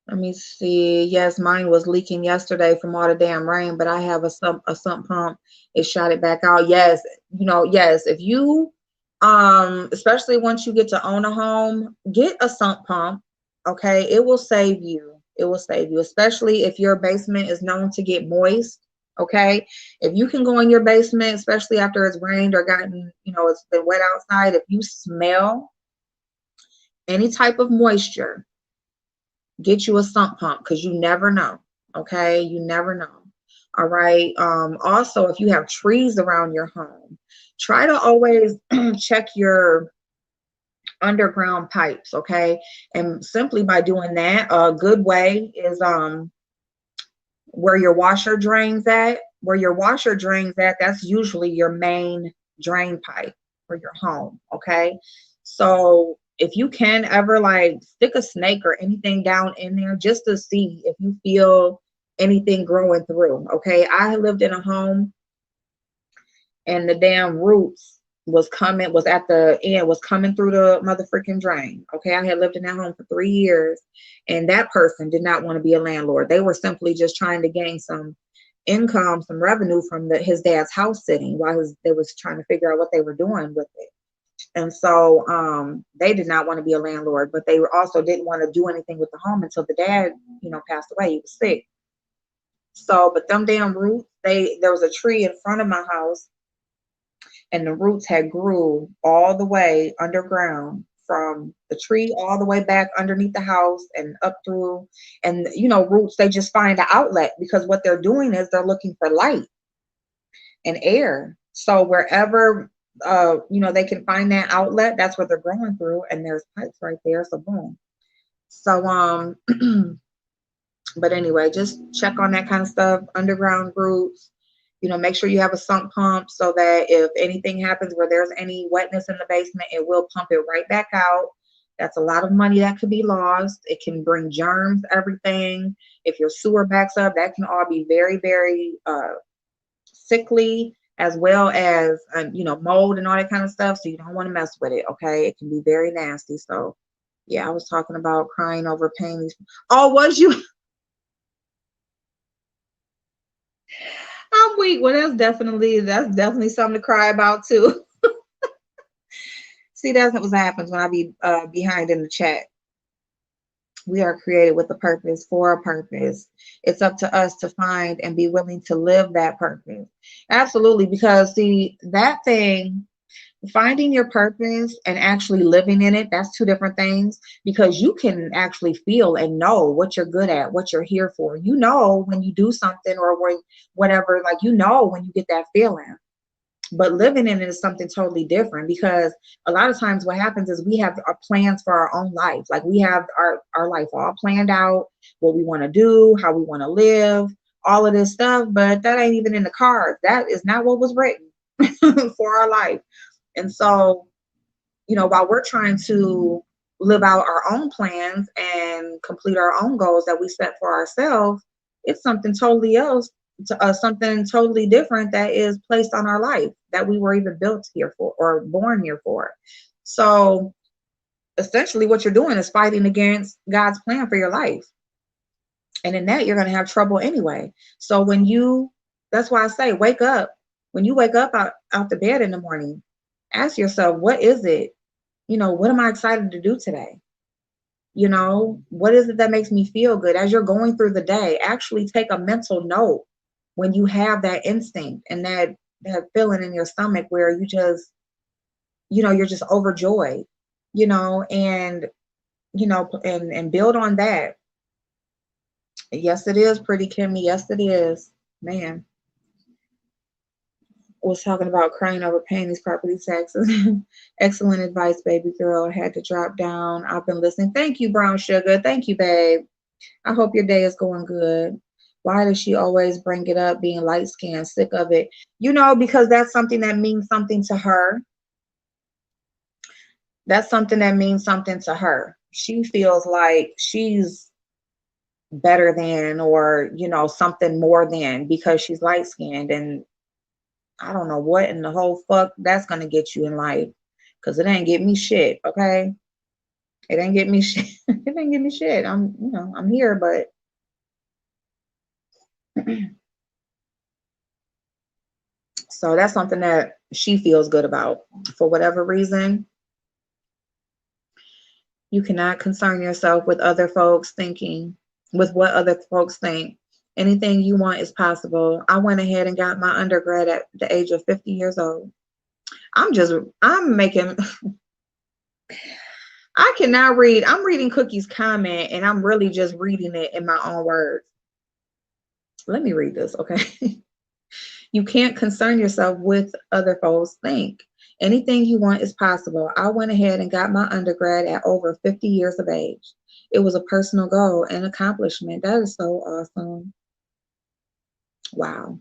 Let me see. Yes, mine was leaking yesterday from all the damn rain, but I have a sump pump. It shot it back out. Yes, yes, if you especially once you get to own a home, get a sump pump. Okay, it will save you. It will save you, especially if your basement is known to get moist. Okay, if you can go in your basement, especially after it's rained or gotten, it's been wet outside, if you smell any type of moisture, get you a sump pump, because you never know. Okay, you never know. All right. Also, if you have trees around your home, try to always check your underground pipes. Okay, and simply by doing that, a good way is where your washer drains at. Where your washer drains at, that's usually your main drain pipe for your home. Okay, so if you can ever like stick a snake or anything down in there just to see if you feel anything growing through. Okay, I lived in a home and the damn roots was at the end, was coming through the mother freaking drain. Okay, I had lived in that home for 3 years, and that person did not want to be a landlord. They were simply just trying to gain some income, some revenue from his dad's house sitting while they was trying to figure out what they were doing with it. And so they did not want to be a landlord, but they also didn't want to do anything with the home until the dad, passed away. He was sick. So, but them damn roots, there was a tree in front of my house, and the roots had grew all the way underground from the tree all the way back underneath the house and up through. And roots, they just find an outlet, because what they're doing is they're looking for light and air. So wherever they can find that outlet, that's what they're growing through, and there's pipes right there. So boom. So but anyway, just check on that kind of stuff. Underground roots. Make sure you have a sump pump so that if anything happens where there's any wetness in the basement, it will pump it right back out. That's a lot of money that could be lost. It can bring germs, everything. If your sewer backs up, that can all be very, very sickly, as well as mold and all that kind of stuff. So you don't want to mess with it. Okay, it can be very nasty. So yeah, I was talking about crying over paying these. Oh, was you? I'm weak. Well, that's definitely something to cry about too. See, that's what happens when I be behind in the chat. We are created with a purpose, for a purpose. It's up to us to find and be willing to live that purpose. Absolutely, because see, that thing, finding your purpose and actually living in it, that's two different things, because you can actually feel and know what you're good at, what you're here for. When you do something, or when whatever, like when you get that feeling. But living in it is something totally different, because a lot of times what happens is we have our plans for our own life. Like we have our life all planned out, what we want to do, how we want to live, all of this stuff, but that ain't even in the cards. That is not what was written for our life. And so, while we're trying to live out our own plans and complete our own goals that we set for ourselves, it's something totally else, something totally different that is placed on our life that we were even built here for or born here for. So essentially what you're doing is fighting against God's plan for your life. And in that, you're going to have trouble anyway. So that's why I say, wake up. When you wake up out the bed in the morning, ask yourself, what is it? What am I excited to do today? What is it that makes me feel good? As you're going through the day, actually take a mental note when you have that instinct and that that feeling in your stomach where you just, you're just overjoyed, and and build on that. Yes, it is pretty, Kimmy. Yes, it is. Man, was talking about crying over paying these property taxes. Excellent advice, baby girl. I had to drop down. I've been listening. Thank you, Brown Sugar. Thank you, babe. I hope your day is going good. Why does she always bring it up, being light skinned, sick of it? Because that's something that means something to her. That's something that means something to her. She feels like she's better than, or, something more than, because she's light skinned. And I don't know what in the whole fuck that's going to get you in life. Because it ain't get me shit, okay? It ain't get me shit. It ain't get me shit. I'm here, but so that's something that she feels good about. For whatever reason, you cannot concern yourself with other folks thinking, with what other folks think. Anything you want is possible. I went ahead and got my undergrad at the age of 50 years old. I'm making, I cannot read. I'm reading Cookie's comment and I'm really just reading it in my own words. Let me read this, okay? You can't concern yourself with other folks think. Anything you want is possible. I went ahead and got my undergrad at over 50 years of age. It was a personal goal and accomplishment. That is so awesome. Wow.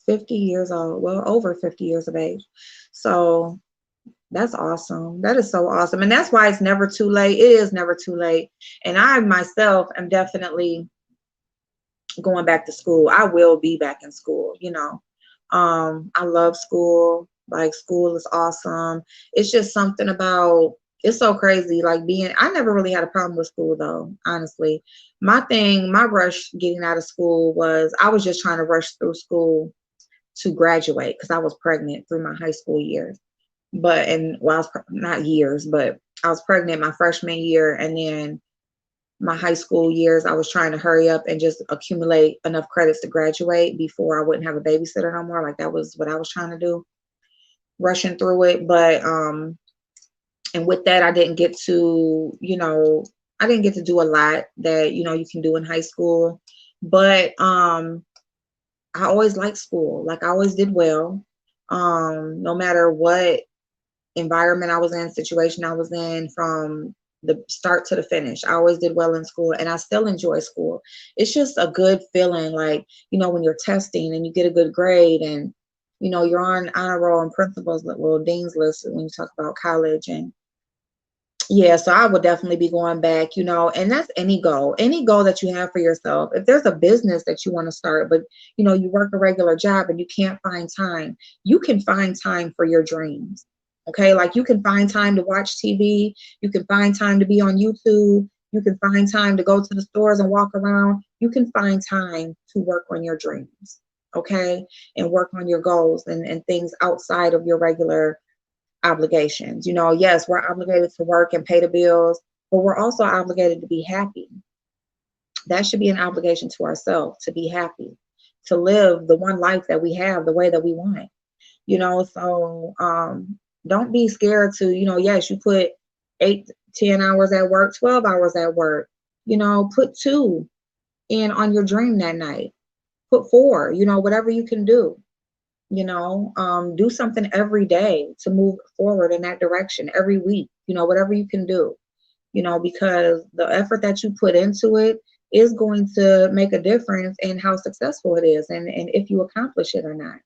50 years old. Well, over 50 years of age. So that's awesome. That is so awesome. And that's why it's never too late. It is never too late. And I myself am definitely going back to school. I will be back in school, I love school. Like, school is awesome. It's just something about, it's so crazy. Like, I never really had a problem with school though, honestly. My rush getting out of school was, I was just trying to rush through school to graduate because I was pregnant through my high school years. Not years, but I was pregnant my freshman year, and then my high school years, I was trying to hurry up and just accumulate enough credits to graduate before I wouldn't have a babysitter no more. Like, that was what I was trying to do, rushing through it. But, and with that, I didn't get to do a lot that, you can do in high school. But, I always liked school. Like, I always did well. No matter what environment I was in, situation I was in, from the start to the finish, I always did well in school, and I still enjoy school. It's just a good feeling, like, when you're testing and you get a good grade, and you're on honor roll and principal's, well, dean's list when you talk about college. And yeah, so I would definitely be going back, and that's any goal that you have for yourself. If there's a business that you want to start, but you work a regular job and you can't find time, you can find time for your dreams. Okay, like, you can find time to watch TV, you can find time to be on YouTube, you can find time to go to the stores and walk around. You can find time to work on your dreams, okay, and work on your goals and things outside of your regular obligations. Yes, we're obligated to work and pay the bills, but we're also obligated to be happy. That should be an obligation to ourselves, to be happy, to live the one life that we have the way that we want. So don't be scared to, yes, you put 8-10 hours at work, 12 hours at work, put 2 in on your dream that night, put 4, whatever you can do. Do something every day to move forward in that direction, every week, whatever you can do, because the effort that you put into it is going to make a difference in how successful it is, and if you accomplish it or not.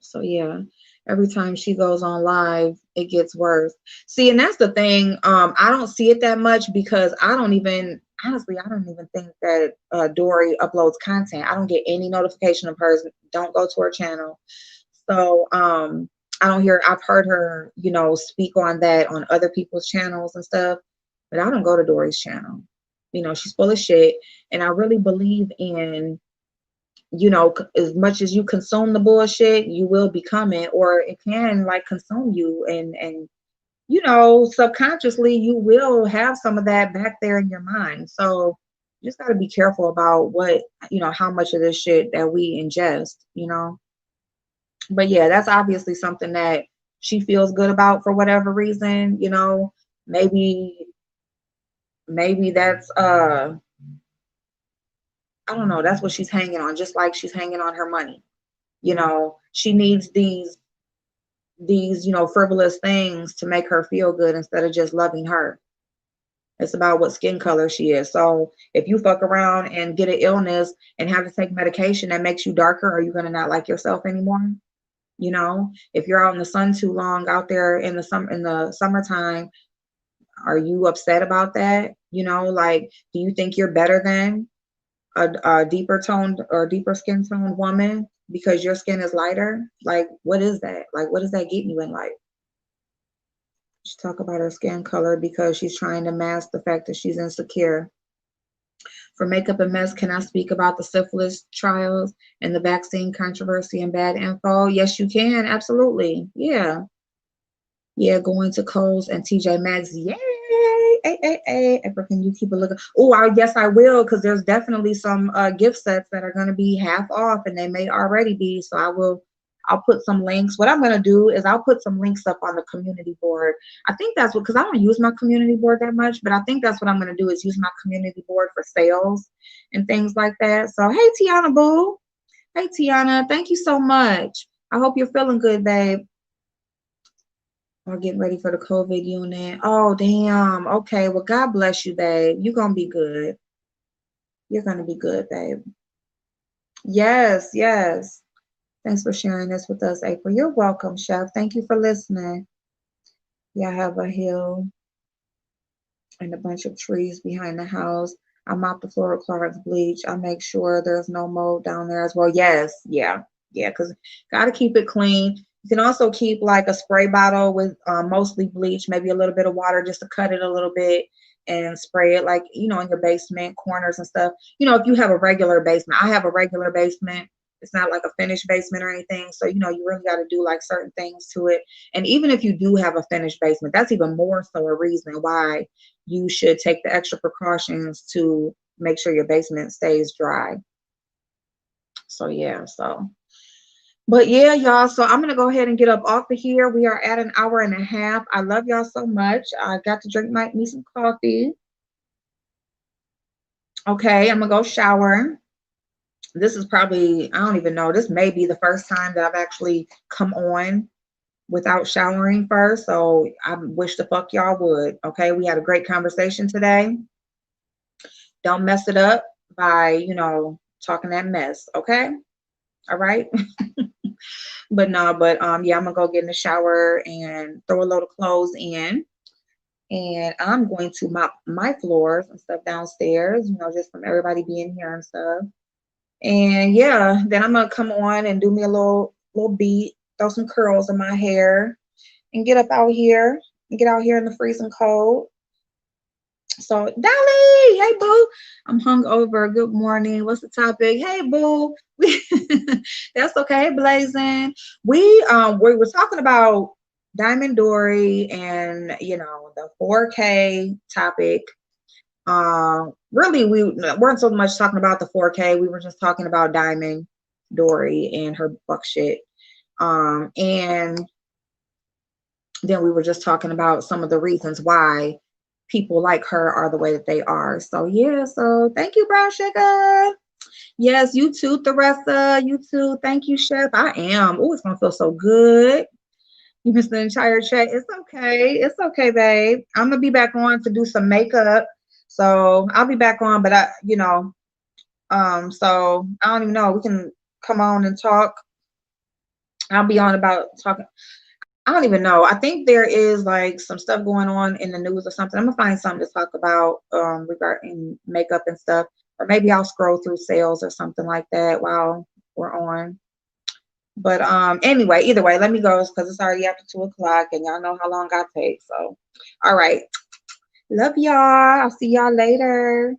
So yeah, every time she goes on live, it gets worse. See, and that's the thing. I don't see it that much because I don't even think that Dori uploads content. I don't get any notification of hers. Don't go to her channel. So I've heard her, speak on that on other people's channels and stuff, but I don't go to Dori's channel. She's full of shit. And I really believe in, as much as you consume the bullshit, you will become it, or it can, like, consume you, and subconsciously you will have some of that back there in your mind. So you just got to be careful about how much of this shit that we ingest. But yeah, that's obviously something that she feels good about for whatever reason, maybe that's I don't know, that's what she's hanging on, just like she's hanging on her money. She needs these frivolous things to make her feel good instead of just loving her. It's about what skin color she is. So if you fuck around and get an illness and have to take medication that makes you darker, are you going to not like yourself anymore? If you're out in the sun too long out there in the summertime, are you upset about that? Like, do you think you're better than a deeper toned or deeper skin toned woman because your skin is lighter? Like, what is that? Like, what does that get you in life? She talk about her skin color because she's trying to mask the fact that she's insecure. For Makeup and Mess, can I speak about the syphilis trials and the vaccine controversy and bad info? Yes, you can. Absolutely. Yeah. Yeah, going to Kohl's and TJ Maxx. Yay! Hey. April, can you keep a look? Oh, yes, I will, because there's definitely some gift sets that are going to be half off, and they may already be. So I'll put some links. What I'm going to do is I'll put some links up on the community board. I think that's what, because I don't use my community board that much, but I think that's what I'm going to do is use my community board for sales and things like that. So, hey, Tiana Boo. Hey, Tiana. Thank you so much. I hope you're feeling good, babe. Or getting ready for the COVID unit. Oh, damn. Okay. Well, God bless you, babe. You're going to be good. You're going to be good, babe. Yes. Thanks for sharing this with us, April. You're welcome, Chef. Thank you for listening. Yeah, I have a hill and a bunch of trees behind the house. I mop the floor with Clorox bleach. I make sure there's no mold down there as well. Yes. Yeah, because got to keep it clean. You can also keep like a spray bottle with mostly bleach, maybe a little bit of water just to cut it a little bit and spray it like, in your basement corners and stuff. If you have a regular basement, I have a regular basement. It's not like a finished basement or anything. So, you really got to do like certain things to it. And even if you do have a finished basement, that's even more so a reason why you should take the extra precautions to make sure your basement stays dry. So, yeah. But yeah, y'all, so I'm going to go ahead and get up off of here. We are at an hour and a half. I love y'all so much. I got to drink me some coffee. Okay, I'm going to go shower. This is probably, I don't even know, this may be the first time that I've actually come on without showering first. So I wish the fuck y'all would. Okay, we had a great conversation today. Don't mess it up by, talking that mess. Okay, all right. But yeah, I'm gonna go get in the shower and throw a load of clothes in, and I'm going to mop my floors and stuff downstairs, just from everybody being here and stuff. And yeah, then I'm gonna come on and do me a little beat, throw some curls in my hair, and get up out here and get out here in the freezing cold. So, Dolly, hey boo, I'm hungover. Good morning. What's the topic? Hey boo, that's okay. Blazing. We were talking about Diamond Dori and the 4K topic. Really, we weren't so much talking about the 4K. We were just talking about Diamond Dori and her buck shit. And then we were just talking about some of the reasons why people like her are the way that they are. So yeah, so thank you, Brown Sugar. Yes, you too, Theresa. You too. Thank you, Chef. I am. Oh, it's gonna feel so good. You missed the entire chat. It's okay. It's okay, babe. I'm gonna be back on to do some makeup. So I'll be back on, but so I don't even know. We can come on and talk. I'll be on about talking. I don't even know. I think there is like some stuff going on in the news or something. I'm gonna find something to talk about regarding makeup and stuff, or maybe I'll scroll through sales or something like that while we're on. But anyway, either way, let me go because it's already after 2:00 and y'all know how long I take. So, all right, love y'all. I'll see y'all later.